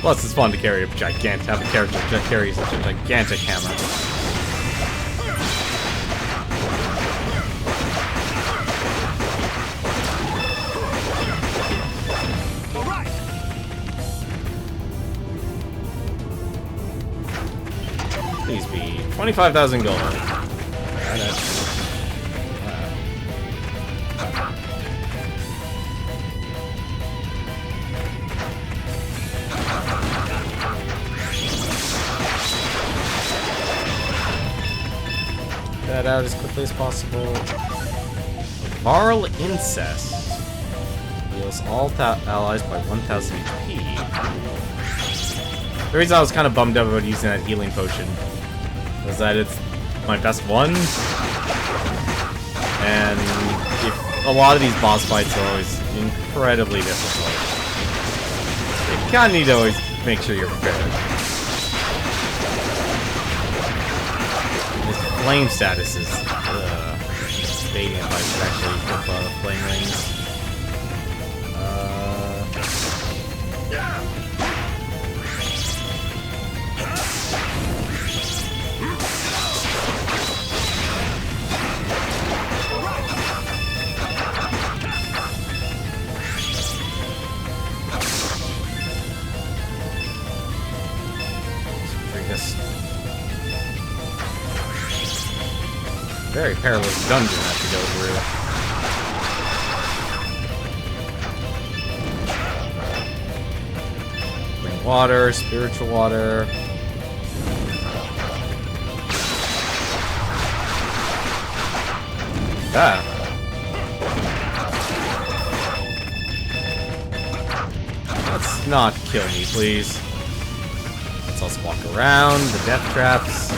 Plus, it's fun to carry have a character that carries such a gigantic hammer. Please be 25,000 gold. That out as quickly as possible. Varl Incest. Heals all allies by 1,000 HP. The reason I was kind of bummed out about using that healing potion was that it's my best one, and a lot of these boss fights are always incredibly difficult. You kind of need to always make sure you're prepared. His flame status is debating if I should actually flip flame rings. Very perilous dungeon I have to go through. Bring water, spiritual water. Ah. Let's not kill me, please. Let's also walk around the death traps.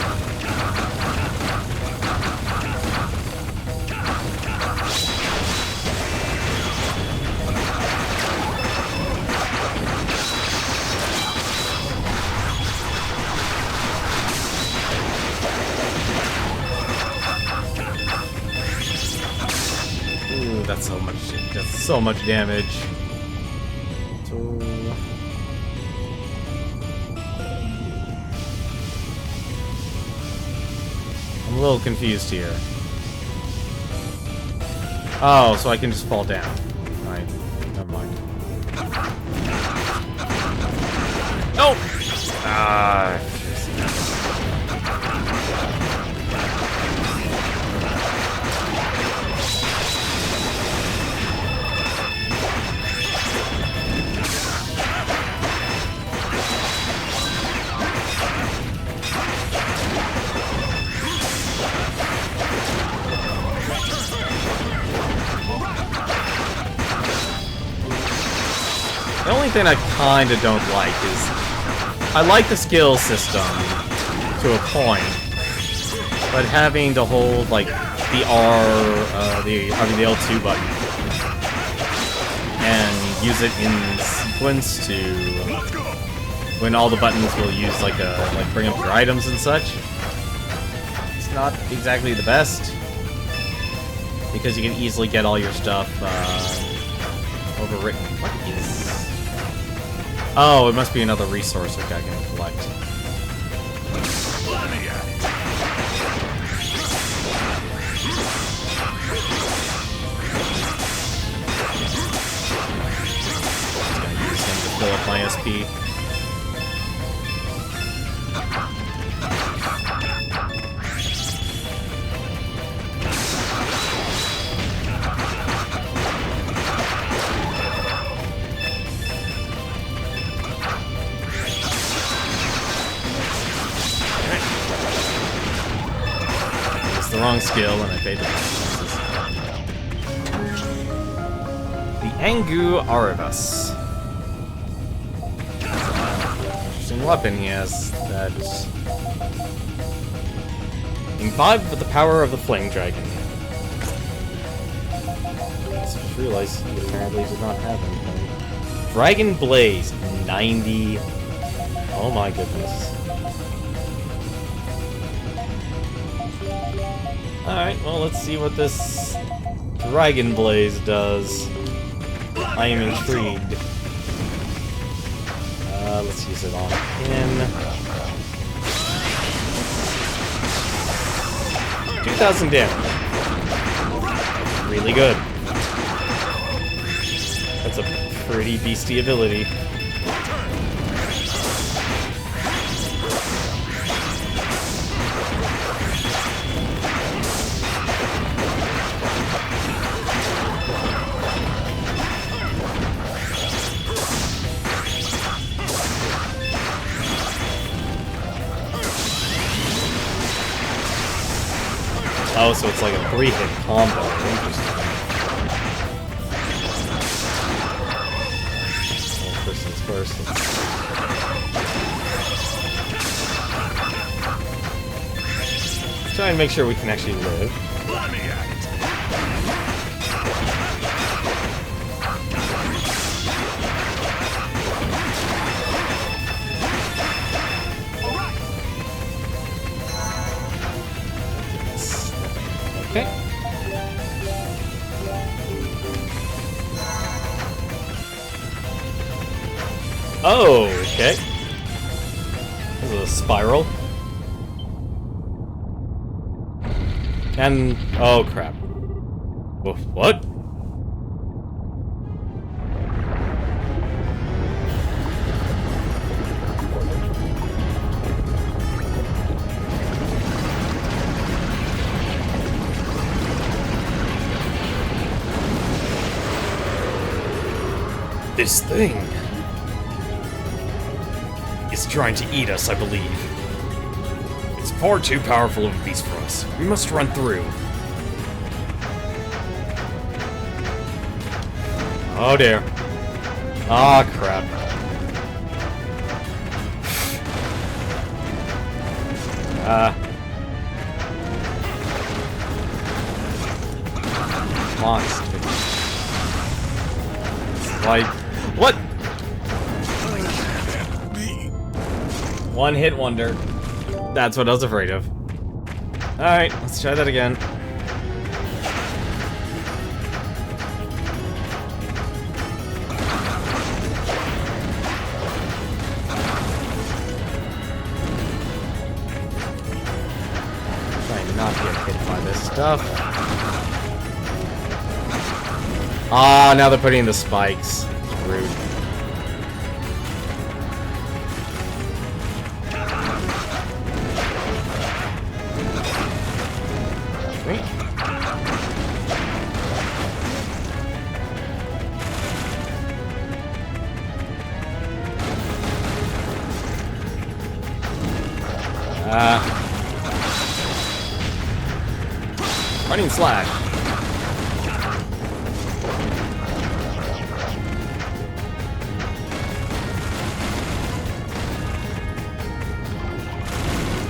That's so much damage. So... I'm a little confused here. Oh, so I can just fall down. Alright, never mind. No! Ah. thing I kinda don't like is... I like the skill system to a point, but having to hold, like, the the L2 button and use it in sequence to... when all the buttons will use, like, bring up your items and such. It's not exactly the best, because you can easily get all your stuff, overwritten. What is... Oh, it must be another resource that I can collect. Just gonna use him to fill up my SP. The wrong skill, and I paid the consequences. The Angu Arivas. Interesting weapon he has that imbibed with the power of the Flame Dragon. I just realized he apparently did not have anything. Dragon Blaze, 90. Oh my goodness. Alright, well, let's see what this Dragon Blaze does. I am intrigued. Let's use it on him. 2,000 damage. Really good. That's a pretty beastie ability. Oh, so it's like a 3-hit combo. Interesting. Well, first things first. Let's try and make sure we can actually live. Okay. Oh, okay. This is a spiral. And... oh, crap. What? This thing is trying to eat us, I believe. It's far too powerful of a beast for us. We must run through. Oh dear. Ah, crap. Come on, stupid. Like, what? One hit wonder. That's what I was afraid of. Alright, let's try that again. Trying not to get hit by this stuff. Ah, now they're putting in the spikes. It's rude. Sweet. Running slash.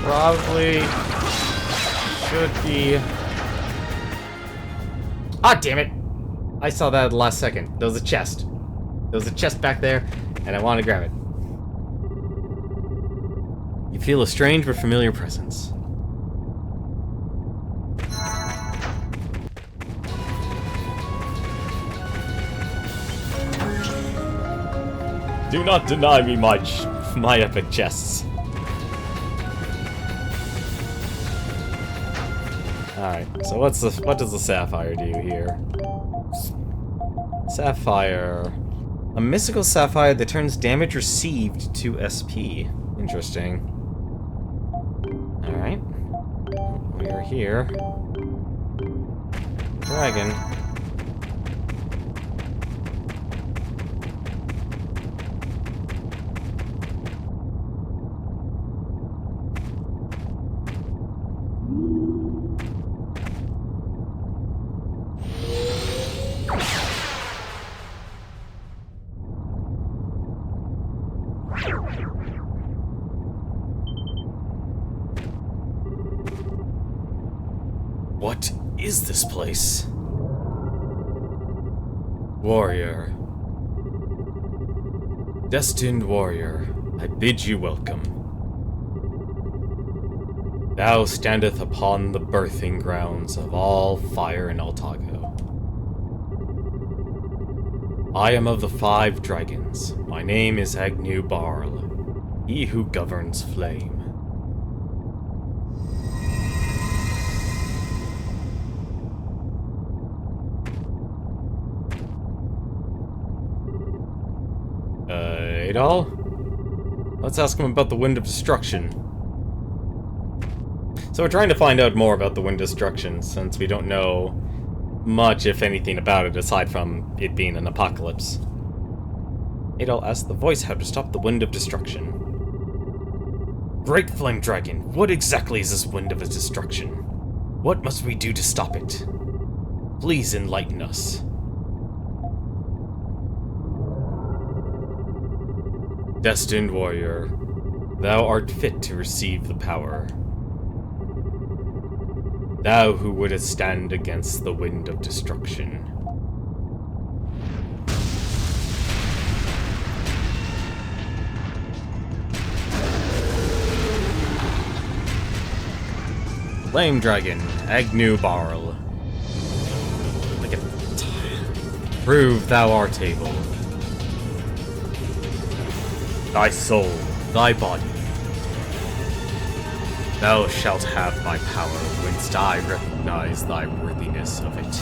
probably should be... Ah, damn it! I saw that at the last second. There was a chest. There was a chest back there, and I want to grab it. You feel a strange but familiar presence. Do not deny me my epic chests. Alright, so what does the sapphire do here? Sapphire. A mystical sapphire that turns damage received to SP. Interesting. Alright. We are here. Dragon. What is this place? Warrior. Destined warrior, I bid you welcome. Thou standeth upon the birthing grounds of all fire in Altago. I am of the 5 dragons. My name is Agnew Barl, he who governs flame. Adol? Let's ask him about the Wind of Destruction. So we're trying to find out more about the Wind of Destruction, since we don't know much, if anything, about it, aside from it being an apocalypse. Adol asked the voice how to stop the Wind of Destruction. Great Flame Dragon, what exactly is this Wind of Destruction? What must we do to stop it? Please enlighten us. Destined warrior, thou art fit to receive the power. Thou who wouldst stand against the Wind of Destruction. Flame Dragon, Agnew Barl. Prove thou art able. Thy soul, thy body. Thou shalt have my power, whence I recognize thy worthiness of it.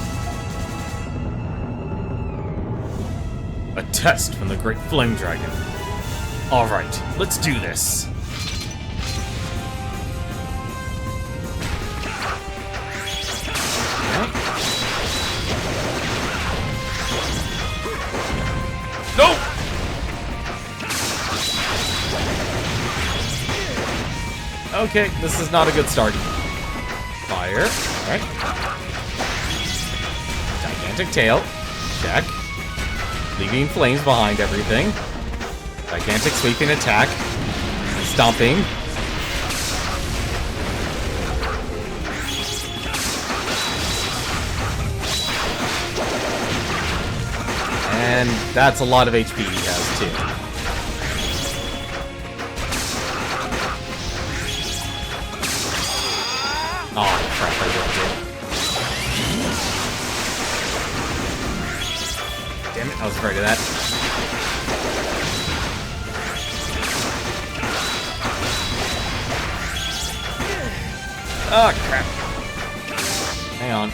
A test from the Great Flame Dragon. Alright, let's do this. No! Okay, this is not a good start. Fire. Alright. Gigantic tail. Check. Leaving flames behind everything. Gigantic sweeping attack. Stomping. And that's a lot of HP he has, too. Oh, crap, I ripped it. Damn it, I was afraid of that. Oh, crap. Hang on.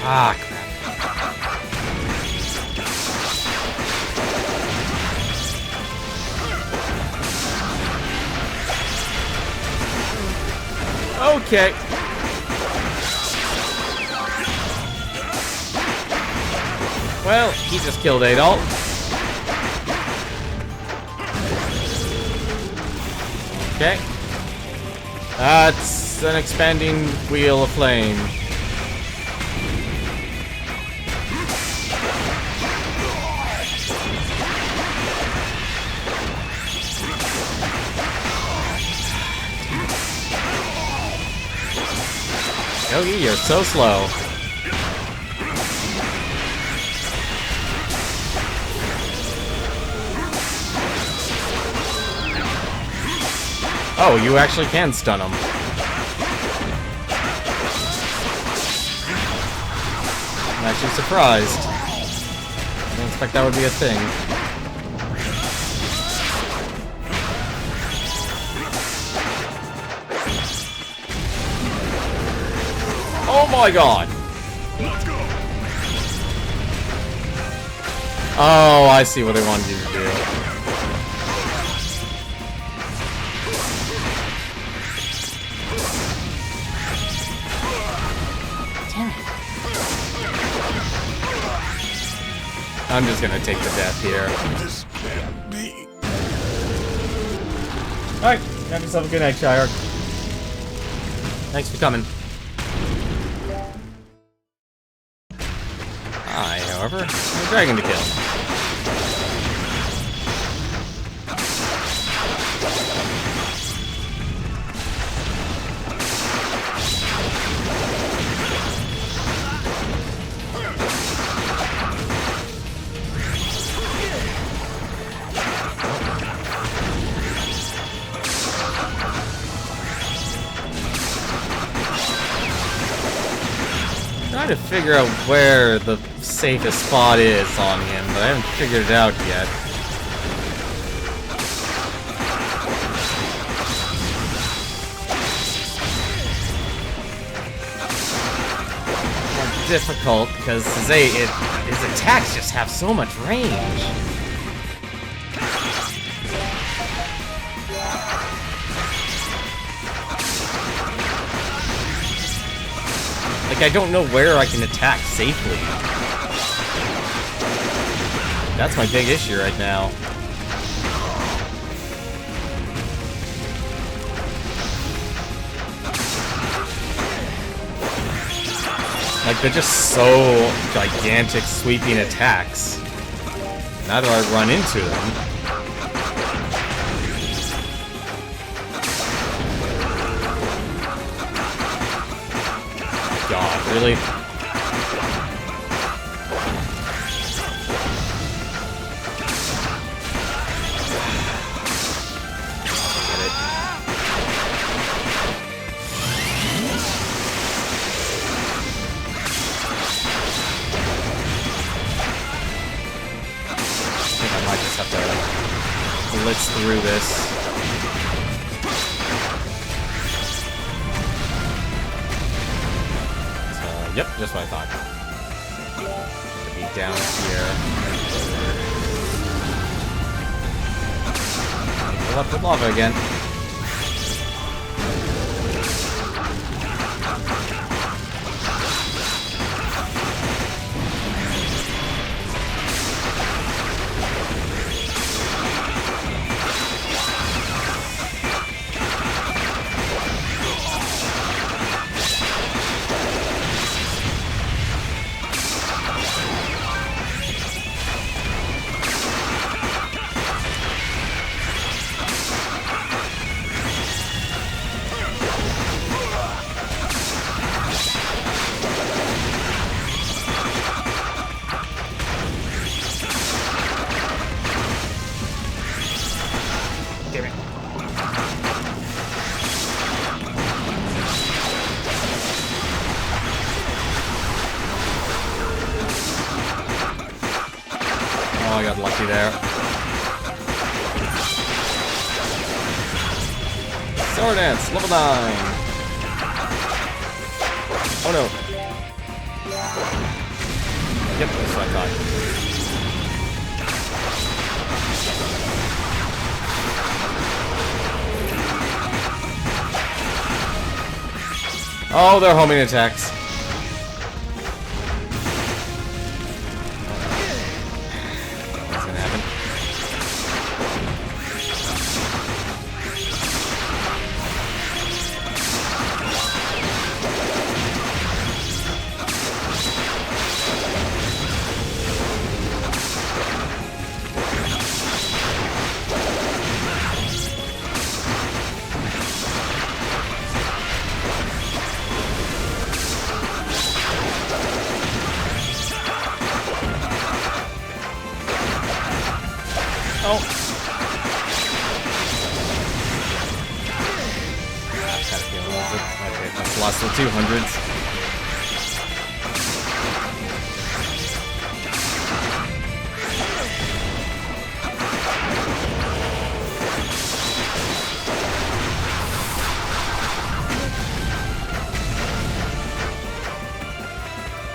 Ah, crap. Okay. Well, he just killed Adol. Okay. That's an expanding wheel of flame. Yogi, you're so slow. Oh, you actually can stun him. I'm actually surprised. I didn't expect that would be a thing. Oh my god! Oh, I see what they wanted you to do. I'm just gonna take the death here. This can't be. Alright, have yourself a good night, Shire. Thanks for coming. I, however, have a dragon to kill. Trying to figure out where the safest spot is on him, but I haven't figured it out yet. More difficult because his attacks just have so much range. Like, I don't know where I can attack safely. That's my big issue right now. Like, they're just so gigantic, sweeping attacks. Now that I run into them. God, really? Get it. I think I might just have to blitz through this. Yep, just what I thought. To be down here. Fill up with lava again. Oh, I got lucky there. Sword Dance, level 9. Oh no. Yep, that's what I thought. Oh, they're homing attacks. Oh. I had a feeling of it. Okay, that's the last of the 200s.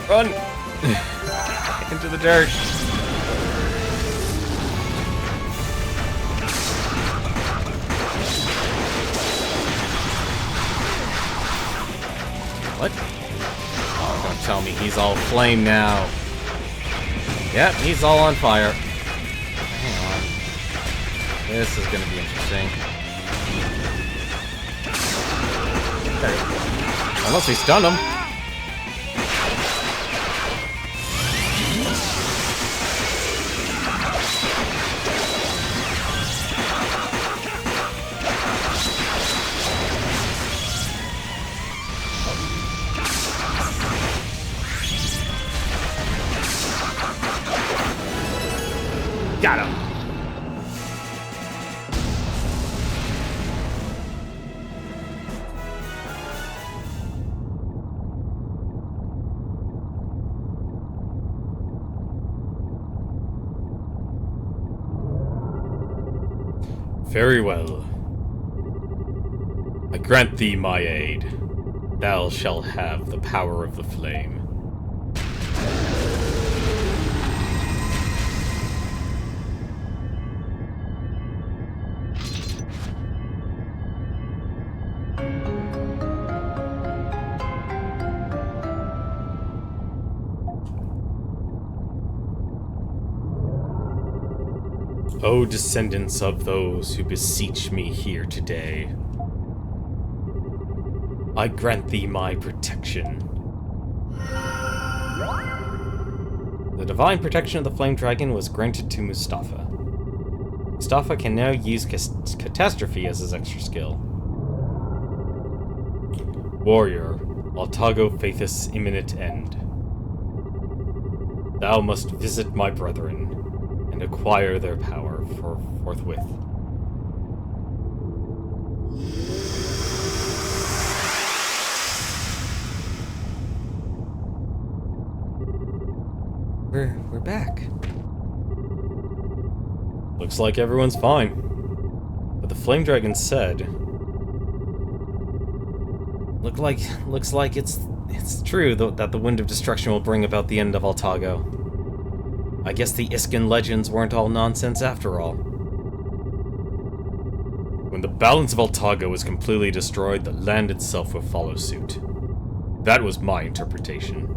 Run! Into the dirt. What? Oh, don't tell me he's all flame now. Yep, he's all on fire. Hang on. This is gonna be interesting. Okay. Unless we stun him. Got him. Very well. I grant thee my aid. Thou shalt have the power of the flame. O descendants of those who beseech me here today, I grant thee my protection. The divine protection of the flame dragon was granted to Mustafa. Mustafa can now use catastrophe as his extra skill. Warrior, Altago faitheth imminent end. Thou must visit my brethren and acquire their power forthwith. We're back. Looks like everyone's fine. But the flame dragon said, looks like it's true that the wind of destruction will bring about the end of Altago. I guess the Iskin legends weren't all nonsense after all. When the balance of Altago is completely destroyed, the land itself will follow suit. That was my interpretation.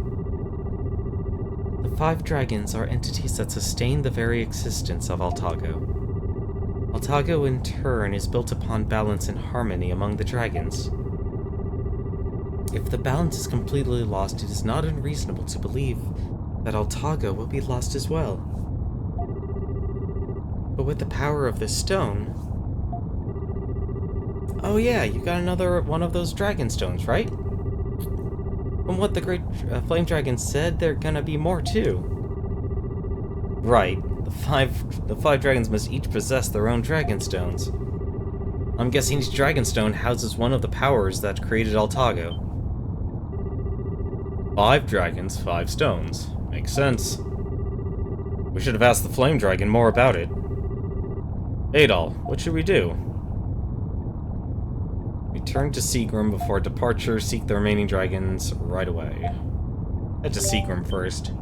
The 5 dragons are entities that sustain the very existence of Altago. Altago, in turn, is built upon balance and harmony among the dragons. If the balance is completely lost, it is not unreasonable to believe that Altago will be lost as well. But with the power of this stone... Oh yeah, you got another one of those dragon stones, right? From what the great flame dragon said, there are gonna be more too. Right, the five dragons must each possess their own dragon stones. I'm guessing each dragon stone houses one of the powers that created Altago. 5 dragons, 5 stones. Makes sense. We should have asked the flame dragon more about it. Adol, what should we do? Return to Seagram before departure. Seek the remaining dragons right away. Head to Seagram first.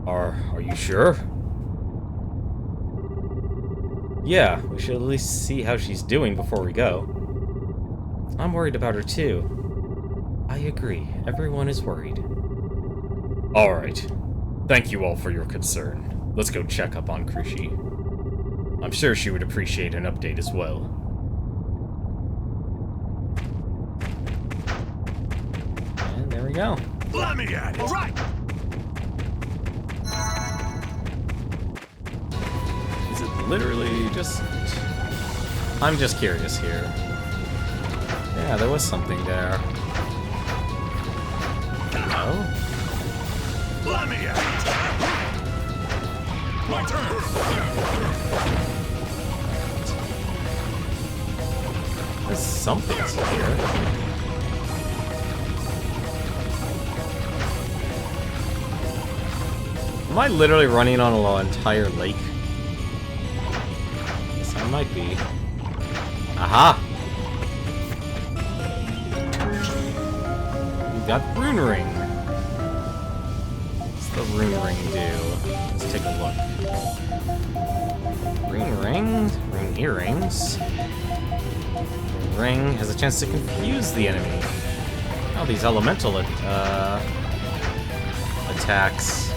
Are you sure? Yeah, we should at least see how she's doing before we go. I'm worried about her too. I agree. Everyone is worried. Alright. Thank you all for your concern. Let's go check up on Krushi. I'm sure she would appreciate an update as well. And there we go. Let me at it! Alright! Is it literally just... I'm just curious here. Yeah, there was something there. Hello? Let me at it! My There's something's here. Am I literally running on an entire lake? Yes, I might be. Aha! We got Rune Ring. What's the Rune Ring do? Let's take a look. Rune Ring? Ring earrings. Ring has a chance to confuse the enemy. Oh, these elemental attacks.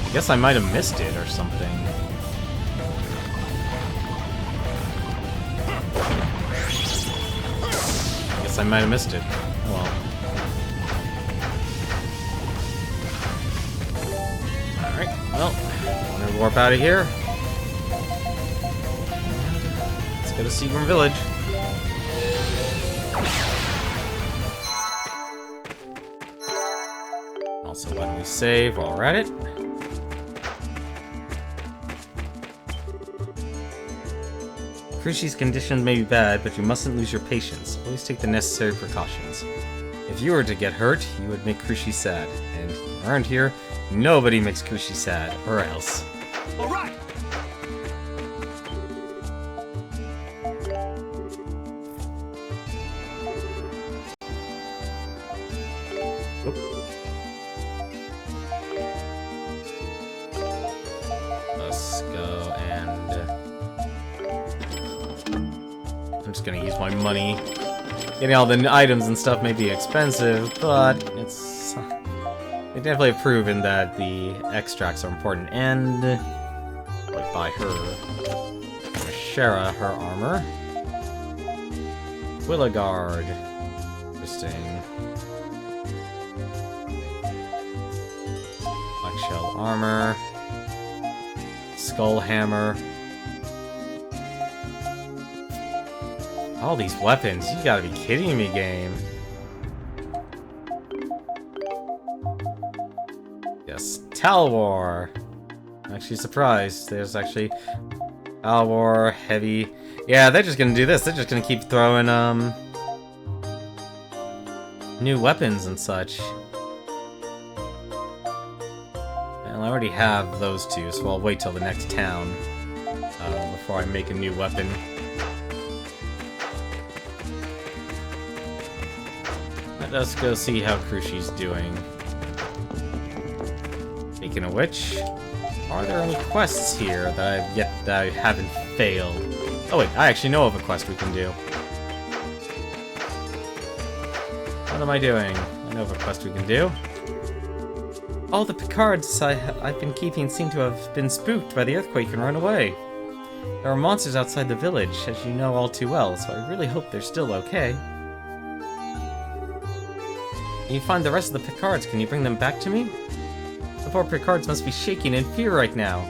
I guess I might have missed it or something. I guess I might have missed it. Well. Alright, well, I'm gonna warp out of here. Let's go to Seagram Village. Also, why don't we save while we're at it? Krushi's condition may be bad, but you mustn't lose your patience. Always take the necessary precautions. If you were to get hurt, you would make Krushi sad. And around here, nobody makes Krushi sad, or else. Alright! Let's go and... I'm just gonna use my money. Getting all the items and stuff may be expensive, but it's... They definitely have proven that the extracts are important. And... Like, buy her... Shara, her armor. Willagard. Interesting. Black shell armor. Skull hammer. All these weapons, you gotta be kidding me, game. Yes, Talwar. I'm actually surprised. There's actually Talwar, heavy. Yeah, they're just gonna do this. They're just gonna keep throwing new weapons and such. And I already have those two, so I'll wait till the next town before I make a new weapon. Let's go see how Krushi's doing. Speaking of which, are there any quests here that I haven't failed? Oh wait, I actually know of a quest we can do. What am I doing? I know of a quest we can do. All the Picards I've been keeping seem to have been spooked by the earthquake and run away. There are monsters outside the village, as you know all too well, so I really hope they're still okay. Can you find the rest of the Picards? Can you bring them back to me? The poor Picards must be shaking in fear right now.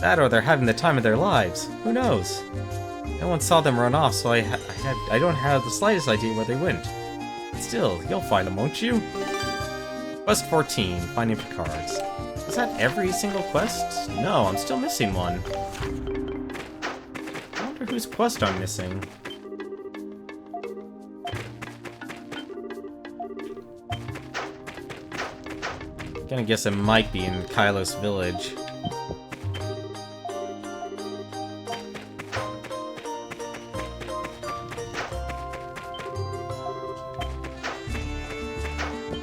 That or they're having the time of their lives. Who knows? No one saw them run off, so I don't have the slightest idea where they went. But still, you'll find them, won't you? Quest 14, Finding Picards. Is that every single quest? No, I'm still missing one. I wonder whose quest I'm missing. Gonna guess it might be in Kylos Village.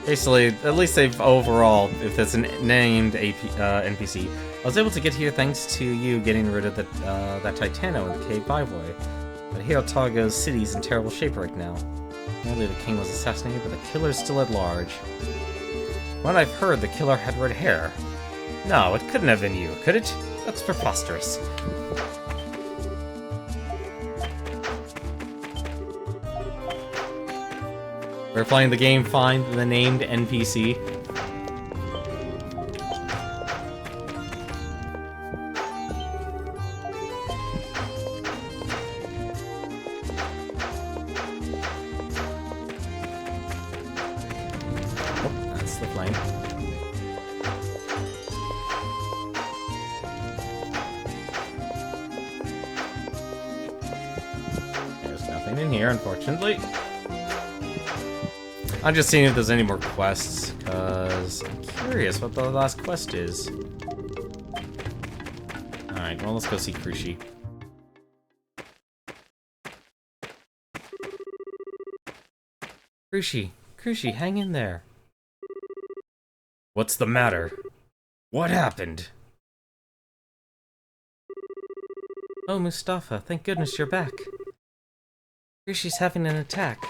Basically, at least they've overall, if it's a named NPC, I was able to get here thanks to you getting rid of that Titano in the Cave Byway. But Hirotago's city's in terrible shape right now. Apparently the king was assassinated, but the killer's still at large. When I've heard, the killer had red hair. No, it couldn't have been you, could it? That's preposterous. We're playing the game Find the Named NPC. fine. There's nothing in here, unfortunately. I'm just seeing if there's any more quests, because I'm curious what the last quest is. Alright, well, let's go see Krushi. Krushi, hang in there. What's the matter? What happened? Oh, Mustafa, thank goodness you're back. Krushi's having an attack.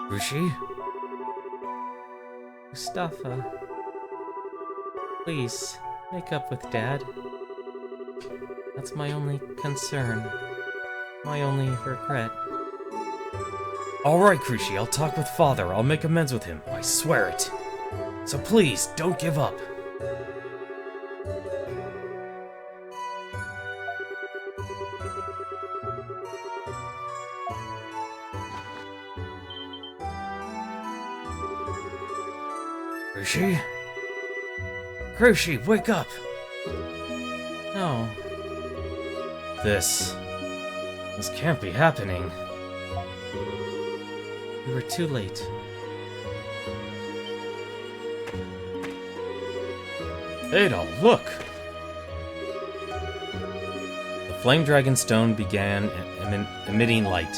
Krushi? Mustafa. Please, make up with Dad. That's my only concern. My only regret. Alright, Krushi, I'll talk with Father. I'll make amends with him. I swear it. So please, don't give up. Krushi? Krushi, wake up! No. This can't be happening. We were too late. Ada, look! The flame dragon stone began emitting light.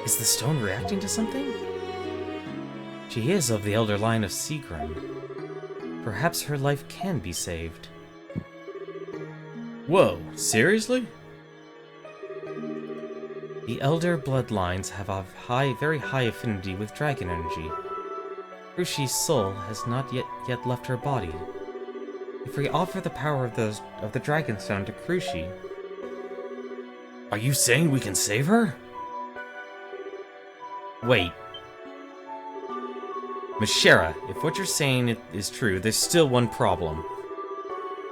Is the stone reacting to something? She is of the elder line of Seagram. Perhaps her life can be saved. Whoa, seriously? The elder bloodlines have a very high affinity with dragon energy. Krushi's soul has not yet left her body. If we offer the power of the Dragonstone to Krushi... Are you saying we can save her? Wait. Mishera, if what you're saying is true, there's still one problem.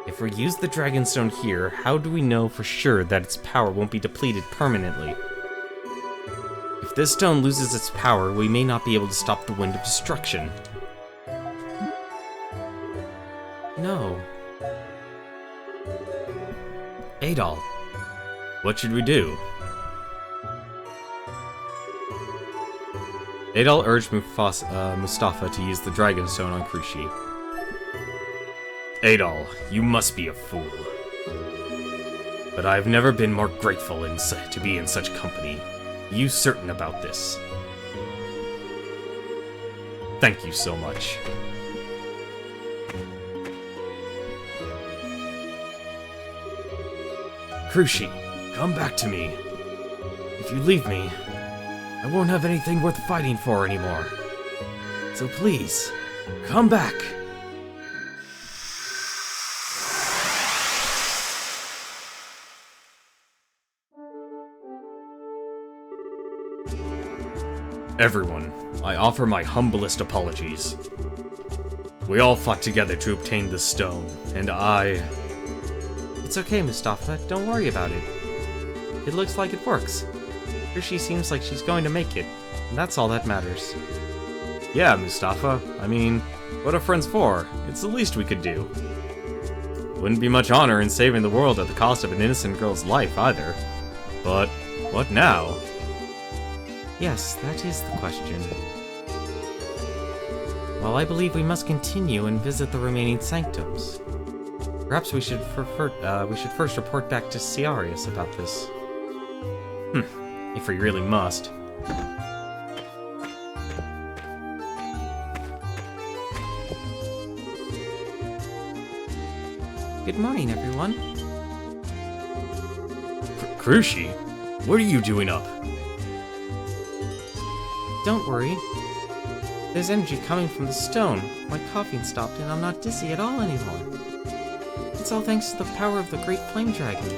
If we use the Dragonstone here, how do we know for sure that its power won't be depleted permanently? If this stone loses its power, we may not be able to stop the Wind of Destruction. No. Adol, what should we do? Adol urged Mustafa to use the Dragonstone on Krushi. Adol, you must be a fool. But I've never been more grateful to be in such company. You certain about this? Thank you so much. Krushi, come back to me. If you leave me, I won't have anything worth fighting for anymore. So please, come back. Everyone, I offer my humblest apologies. We all fought together to obtain this stone, and I... It's okay, Mustafa. Don't worry about it. It looks like it works. Krushi seems like she's going to make it, and that's all that matters. Yeah, Mustafa. I mean, what are friends for? It's the least we could do. Wouldn't be much honor in saving the world at the cost of an innocent girl's life, either. But what now? Yes, that is the question. Well, I believe we must continue and visit the remaining sanctums. Perhaps we should first report back to Ciarius about this. If we really must. Good morning, everyone. Krushi, what are you doing up? Don't worry. There's energy coming from the stone. My coughing stopped and I'm not dizzy at all anymore. It's all thanks to the power of the Great Flame Dragon.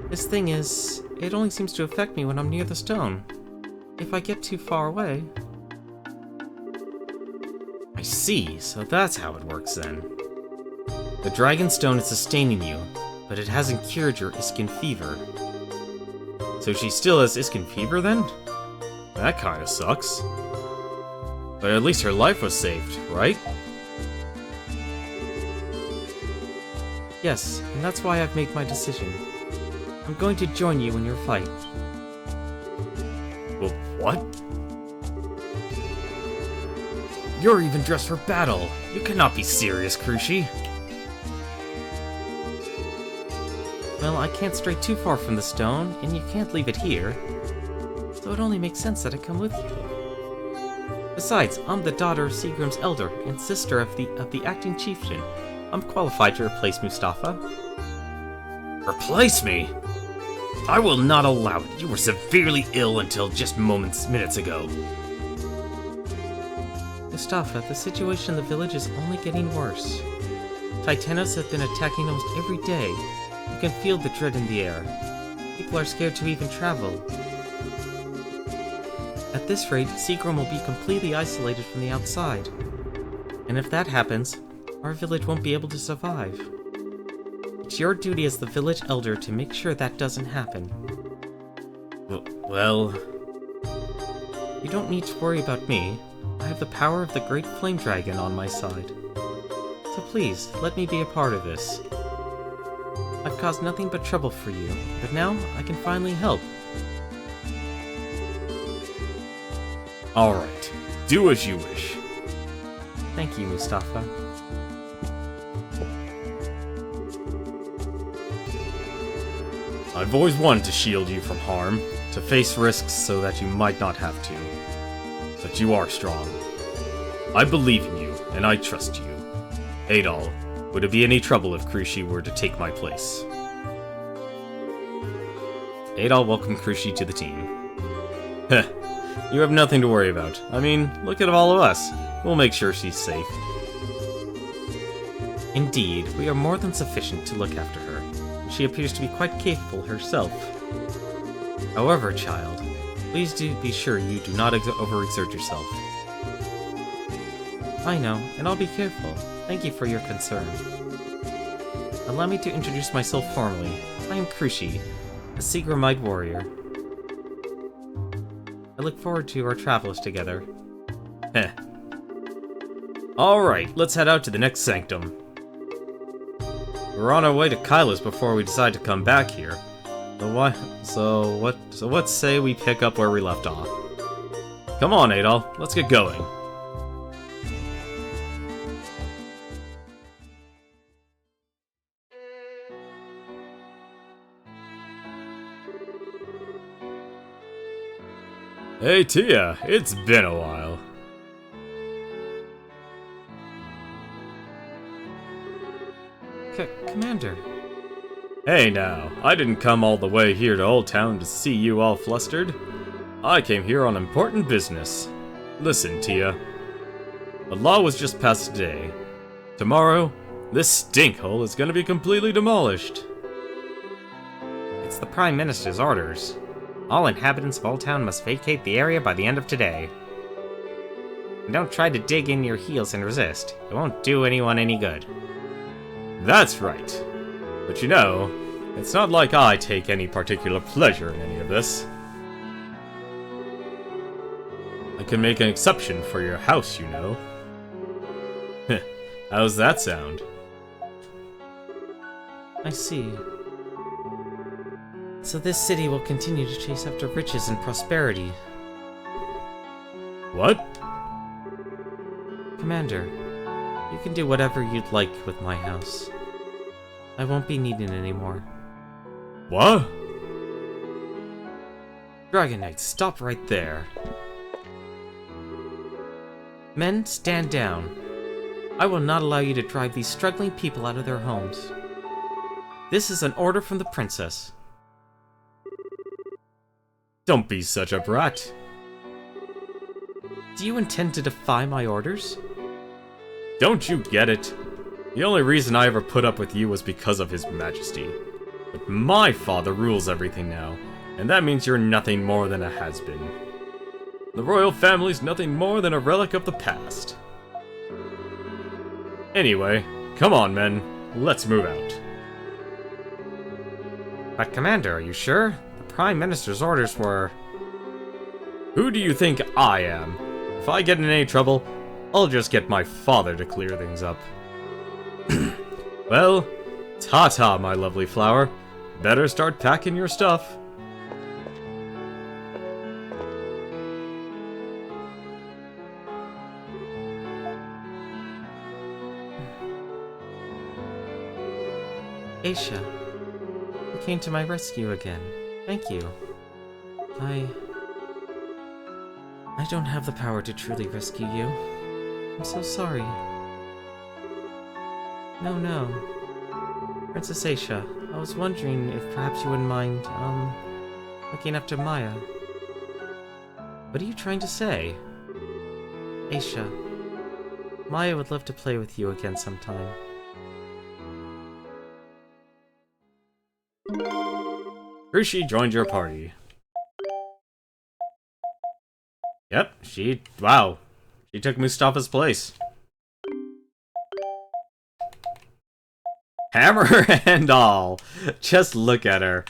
This thing is, it only seems to affect me when I'm near the stone. if I get too far away. I see, so that's how it works then. The Dragon Stone is sustaining you, but it hasn't cured your Iskin fever. So she still has Iskin fever then? That kinda sucks. But at least her life was saved, right? Yes, and that's why I've made my decision. I'm going to join you in your fight. Well, what? You're even dressed for battle. You cannot be serious, Krushi. Well, I can't stray too far from the stone, and you can't leave it here. So it only makes sense that I come with you. Besides, I'm the daughter of Seagram's elder and sister of the acting chieftain. I'm qualified to replace Mustafa. Replace me? I will not allow it. You were severely ill until just minutes ago. Mustafa, the situation in the village is only getting worse. Titanos have been attacking almost every day. You can feel the dread in the air. People are scared to even travel. At this rate, Seagram will be completely isolated from the outside. And if that happens, our village won't be able to survive. It's your duty as the village elder to make sure that doesn't happen. Well... You don't need to worry about me. I have the power of the Great Flame Dragon on my side. So please, let me be a part of this. I've caused nothing but trouble for you, but now I can finally help. Alright, do as you wish. Thank you, Mustafa. I've always wanted to shield you from harm, to face risks so that you might not have to. But you are strong. I believe in you, and I trust you. Adol, would it be any trouble if Krushi were to take my place? Adol welcomed Krushi to the team. Heh, you have nothing to worry about. I mean, look at all of us. We'll make sure she's safe. Indeed, we are more than sufficient to look after her. She appears to be quite capable herself. However, child, please do be sure you do not overexert yourself. I know, and I'll be careful. Thank you for your concern. Allow me to introduce myself formally. I am Krushi, a Seagramite warrior. I look forward to our travels together. Heh. Alright, let's head out to the next sanctum. We're on our way to Kyla's before we decide to come back here. So let's say we pick up where we left off. Come on, Adol, let's get going. Hey Tia, it's been a while. Commander. Hey now, I didn't come all the way here to Old Town to see you all flustered. I came here on important business. Listen, Tia. A law was just passed today. Tomorrow, this stinkhole is gonna be completely demolished. It's the Prime Minister's orders. All inhabitants of Old Town must vacate the area by the end of today. And don't try to dig in your heels and resist. It won't do anyone any good. That's right. But you know, it's not like I take any particular pleasure in any of this. I can make an exception for your house, you know. How's that sound? I see. So this city will continue to chase after riches and prosperity. What? Commander, you can do whatever you'd like with my house. I won't be needed anymore. What? Dragon Knight, stop right there. Men, stand down. I will not allow you to drive these struggling people out of their homes. This is an order from the princess. Don't be such a brat. Do you intend to defy my orders? Don't you get it? The only reason I ever put up with you was because of His Majesty. But my father rules everything now, and that means you're nothing more than a has-been. The royal family's nothing more than a relic of the past. Anyway, come on, men. Let's move out. But Commander, are you sure? The Prime Minister's orders were... Who do you think I am? If I get in any trouble, I'll just get my father to clear things up. Well, ta-ta, my lovely flower. Better start packing your stuff. Aisha, you came to my rescue again. Thank you. I don't have the power to truly rescue you. I'm so sorry. No. Princess Aisha, I was wondering if perhaps you wouldn't mind, looking after Maya. What are you trying to say? Aisha, Maya would love to play with you again sometime. Rishi joined your party. Yep, wow. She took Mustafa's place. Hammer and all. Just look at her.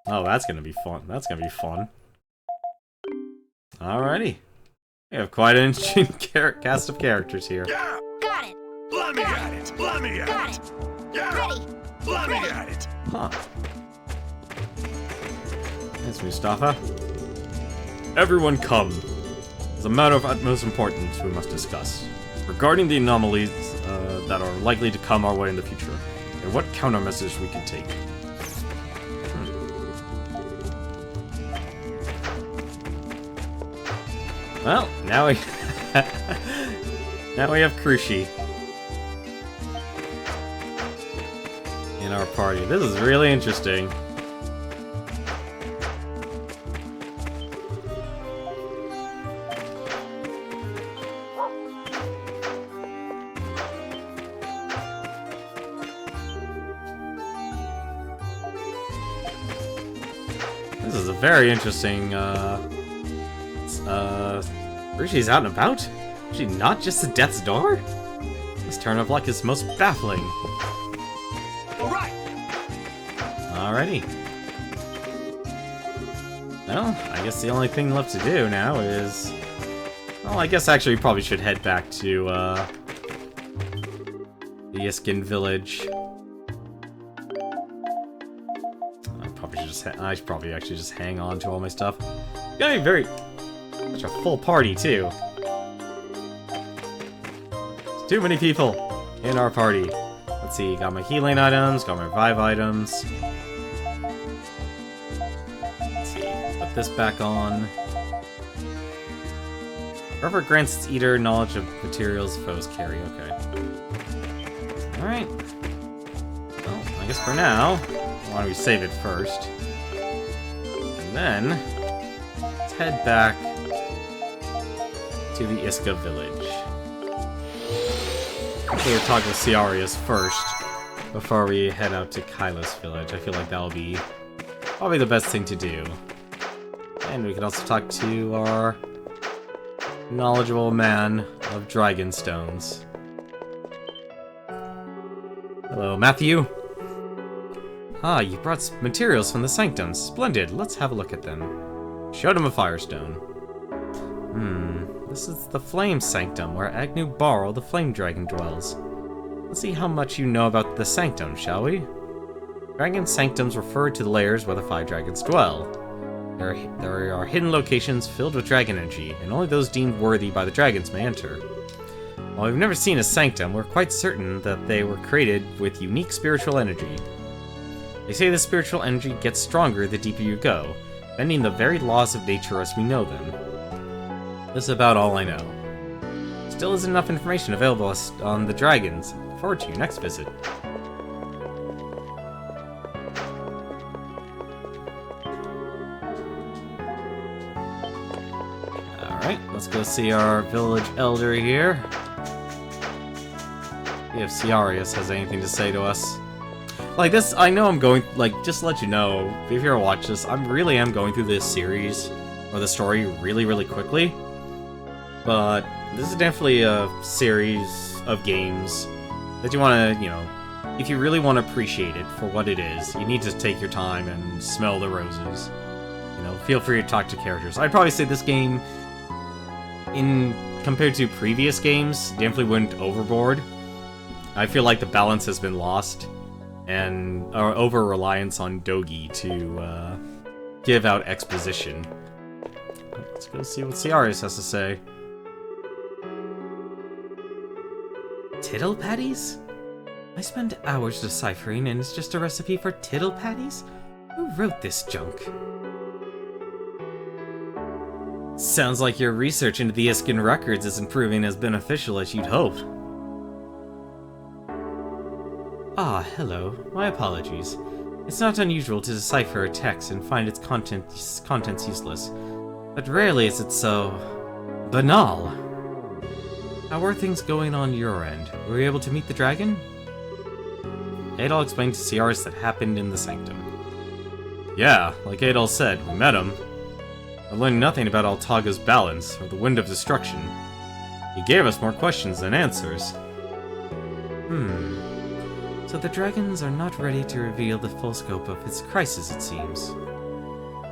Oh, that's gonna be fun. That's gonna be fun. Alrighty. We have quite an interesting cast of characters here. Yeah! Got it. Let me at it! Let me at Got it! it. Yeah! Ready. Let me at it! Huh. That's Mustafa. Everyone come. There's a matter of utmost importance we must discuss. Regarding the anomalies that are likely to come our way in the future, and what countermeasures we can take. Well, now we... now we have Krushi in our party. This is really interesting. This is a very interesting, Rishi's out and about? Is she not just the Death's Door? This turn of luck is most baffling. Alright! Alrighty. Well, I guess the only thing left to do now is... Well, I guess actually we probably should head back to, the Iskin village. I should probably actually just hang on to all my stuff. It's gonna be very... Such a full party, too. There's too many people in our party. Let's see, got my healing items, got my revive items. Let's see, put this back on. Whoever grants its eater knowledge of materials foes carry, okay. Alright. Well, I guess for now, why don't we save it first? And then, let's head back to the Iska village. Hopefully we'll talk with Ciarius first, before we head out to Kylos village. I feel like that'll be probably the best thing to do. And we can also talk to our knowledgeable man of dragon stones. Hello, Matthew. Ah, you brought materials from the Sanctum. Splendid. Let's have a look at them. Showed him a firestone. This is the Flame Sanctum, where Agnew Barrel, the Flame Dragon, dwells. Let's see how much you know about the Sanctum, shall we? Dragon Sanctums refer to the layers where the 5 dragons dwell. There are hidden locations filled with dragon energy, and only those deemed worthy by the dragons may enter. While we've never seen a Sanctum, we're quite certain that they were created with unique spiritual energy. They say the spiritual energy gets stronger the deeper you go, bending the very laws of nature as we know them. This is about all I know. Still isn't enough information available on the dragons. Look forward to your next visit. Alright, let's go see our village elder here. See if Ciarius has anything to say to us. Like this, I know I'm going, like, just to let you know, if you ever watch this, I really am going through this series, or the story, really, really quickly. But this is definitely a series of games that you want to, you know, if you really want to appreciate it for what it is, you need to take your time and smell the roses. You know, feel free to talk to characters. I'd probably say this game, compared to previous games, definitely went overboard. I feel like the balance has been lost, and our over-reliance on Dogi to give out exposition. Let's go see what Ciaris has to say. Tittle patties? I spent hours deciphering, and it's just a recipe for tittle patties? Who wrote this junk? Sounds like your research into the Iskin records isn't proving as beneficial as you'd hoped. Ah, hello. My apologies. It's not unusual to decipher a text and find its contents useless, but rarely is it so banal. How were things going on your end? Were you able to meet the dragon? Adol explained to Ciaris that happened in the sanctum. Yeah, like Adol said, we met him. I learned nothing about Altaga's balance, or the Wind of Destruction. He gave us more questions than answers. So the dragons are not ready to reveal the full scope of its crisis, it seems.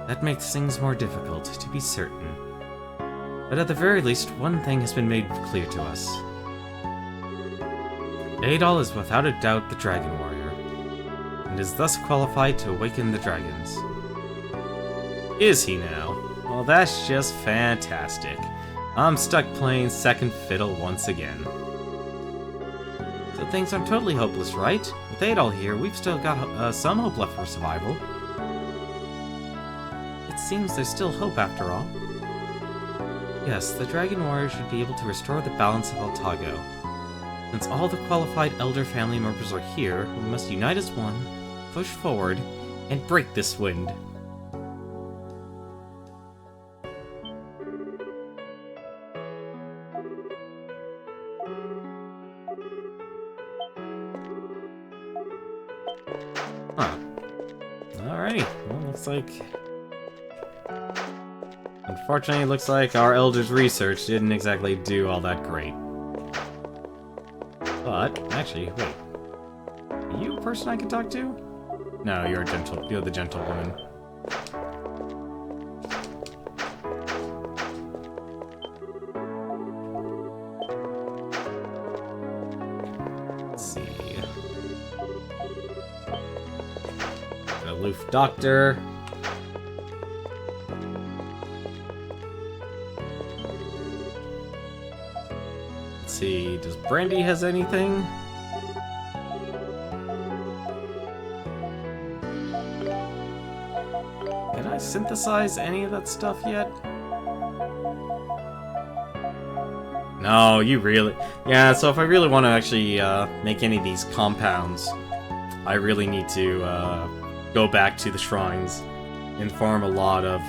That makes things more difficult, to be certain. But at the very least, one thing has been made clear to us. Adol is without a doubt the Dragon Warrior, and is thus qualified to awaken the dragons. Is he now? Well, that's just fantastic. I'm stuck playing second fiddle once again. So things aren't totally hopeless, right? With Adol here, we've still got some hope left for survival. It seems there's still hope after all. Yes, the Dragon Warrior should be able to restore the balance of Altago. Since all the qualified Elder family members are here, we must unite as one, push forward, and break this wind. Huh. Alrighty. Well, looks like... Unfortunately, it looks like our Elder's research didn't exactly do all that great. But, actually, wait. Are you a person I can talk to? No, you're the gentle woman. Let's see. Aloof doctor. Let's see, does Brandy has anything? Can I synthesize any of that stuff yet? No, you really... Yeah, so if I really want to actually make any of these compounds, I really need to go back to the shrines and farm a lot of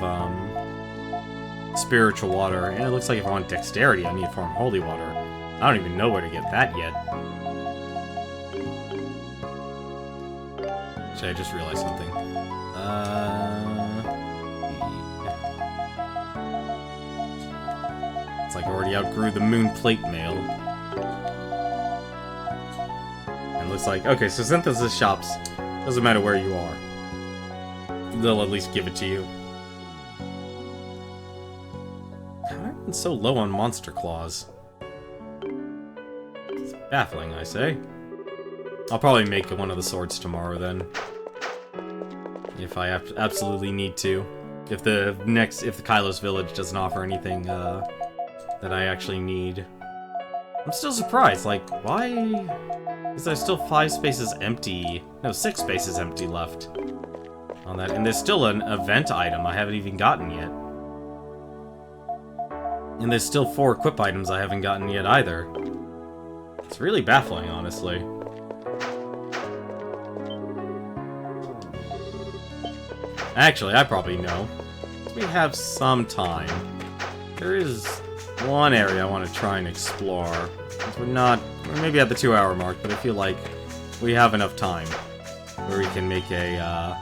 spiritual water. And it looks like if I want dexterity, I need to farm holy water. I don't even know where to get that yet. Actually, I just realized something. It's like I already outgrew the moon plate mail. And it looks like... Okay, so synthesis shops. Doesn't matter where you are. They'll at least give it to you. How have I been so low on monster claws? It's baffling, I say. I'll probably make one of the swords tomorrow then. If I absolutely need to. If the Kylos village doesn't offer anything that I actually need. I'm still surprised, like, why is there still 5 spaces empty? No, 6 spaces empty left on that. And there's still an event item I haven't even gotten yet. And there's still 4 equip items I haven't gotten yet either. It's really baffling, honestly. Actually, I probably know. We have some time. There is one area I want to try and explore. We're maybe at the 2-hour mark, but I feel like we have enough time. where we can make a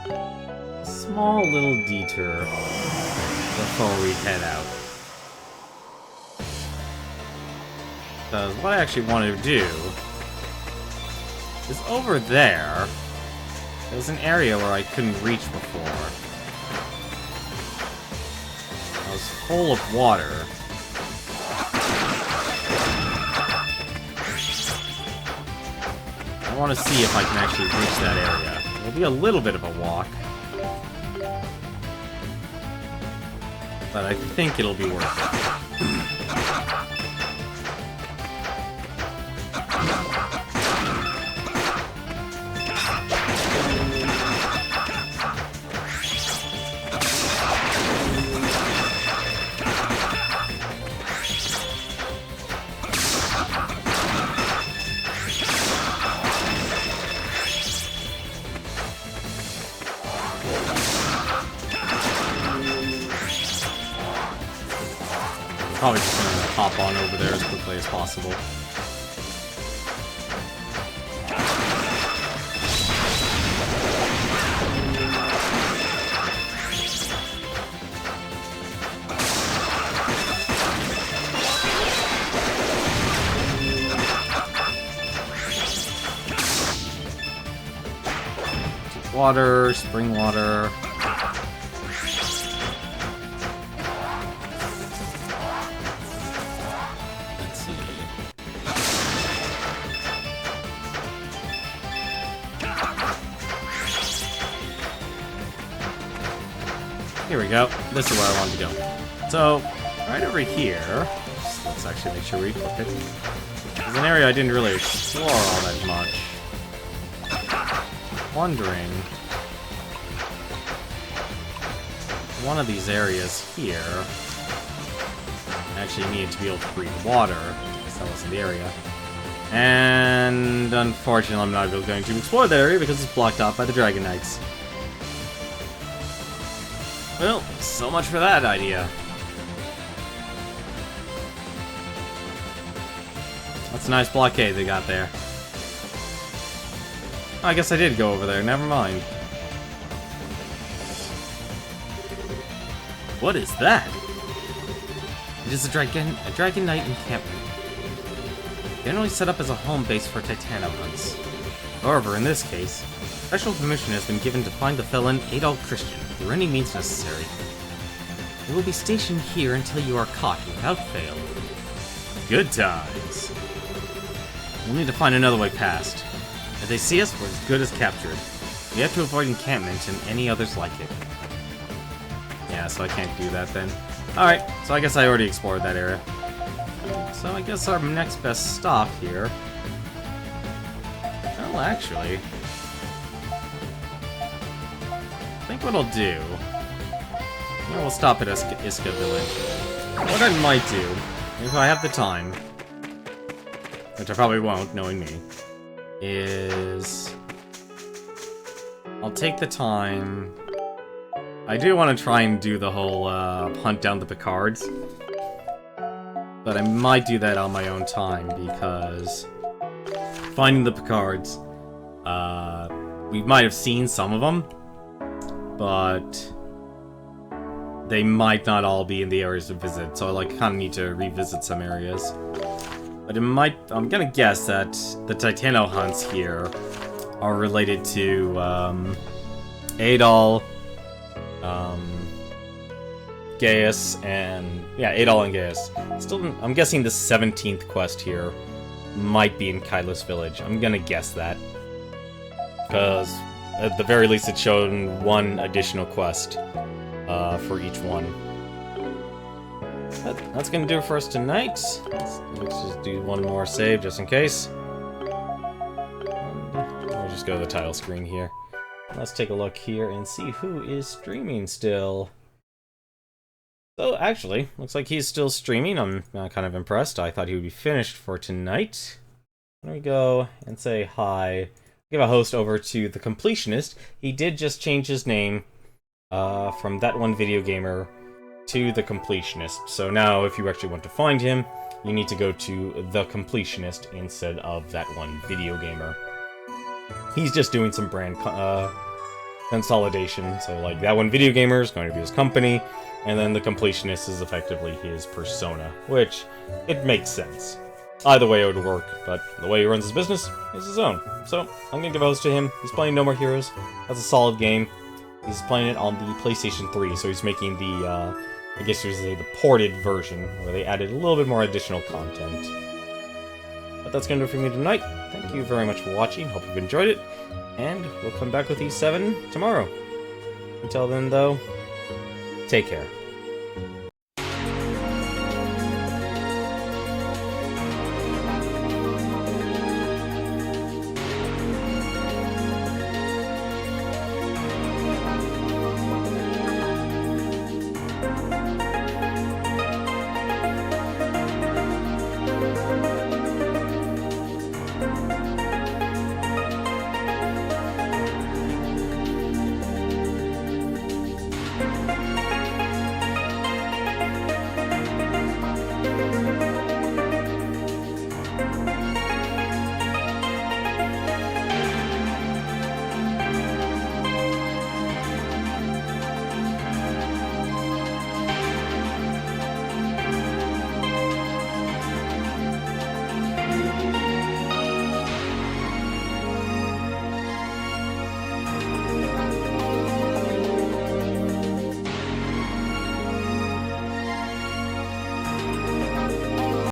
small little detour before we head out. Because what I actually wanted to do is over there. There's an area where I couldn't reach before. It was full of water. I want to see if I can actually reach that area. It'll be a little bit of a walk. But I think it'll be worth it. Probably just gonna hop on over there as quickly as possible. Water, spring water. Here we go. This is where I wanted to go. So, right over here, let's actually make sure we equip it. There's an area I didn't really explore all that much. Wondering, one of these areas here actually needed to be able to breathe water, because that wasn't the area. And unfortunately, I'm not really going to explore that area because it's blocked off by the Dragon Knights. Well, so much for that idea. That's a nice blockade they got there. I guess I did go over there, never mind. What is that? It is a Dragon Knight encampment. Generally set up as a home base for Titano hunts. However, in this case, special permission has been given to find the felon Adolf Christian through any means necessary. They will be stationed here until you are caught without fail. Good times. We'll need to find another way past. If they see us, we're as good as captured. We have to avoid encampment and any others like it. Yeah, so I can't do that then. Alright, so I guess I already explored that area. So I guess our next best stop here... Well, actually... I think what I'll do... Yeah, we'll stop at Iska Village. What I might do, if I have the time... Which I probably won't, knowing me... is... I'll take the time... I do want to try and do the whole, hunt down the Picards. But I might do that on my own time, because... Finding the Picards... we might have seen some of them, but... they might not all be in the areas to visit, so I, like, kind of need to revisit some areas. But it might... I'm gonna guess that the Titano hunts here are related to, Adol, Gaius, and... yeah, Adol and Gaius. Still, I'm guessing the 17th quest here might be in Kailos Village. I'm gonna guess that. Because, at the very least, it's shown one additional quest for each one. That's gonna do it for us tonight. Let's just do one more save, just in case. And we'll just go to the title screen here. Let's take a look here and see who is streaming still. So, actually, looks like he's still streaming. I'm kind of impressed. I thought he would be finished for tonight. Let me go and say hi. Give a host over to the Completionist. He did just change his name from That One Video Gamer to the Completionist. So now, if you actually want to find him, you need to go to the Completionist instead of That One Video Gamer. he's just doing some brand consolidation. So, like, that one video gamer is going to be his company, and then the completionist is effectively his persona, which, it makes sense. Either way it would work, but the way he runs his business is his own. So, I'm gonna give a host to him. He's playing No More Heroes. That's a solid game. He's playing it on the PlayStation 3, so he's making the, I guess you would say, the ported version, where they added a little bit more additional content. But that's gonna do it for me tonight. Thank you very much for watching. Hope you've enjoyed it. And we'll come back with E7 tomorrow. Until then, though, take care.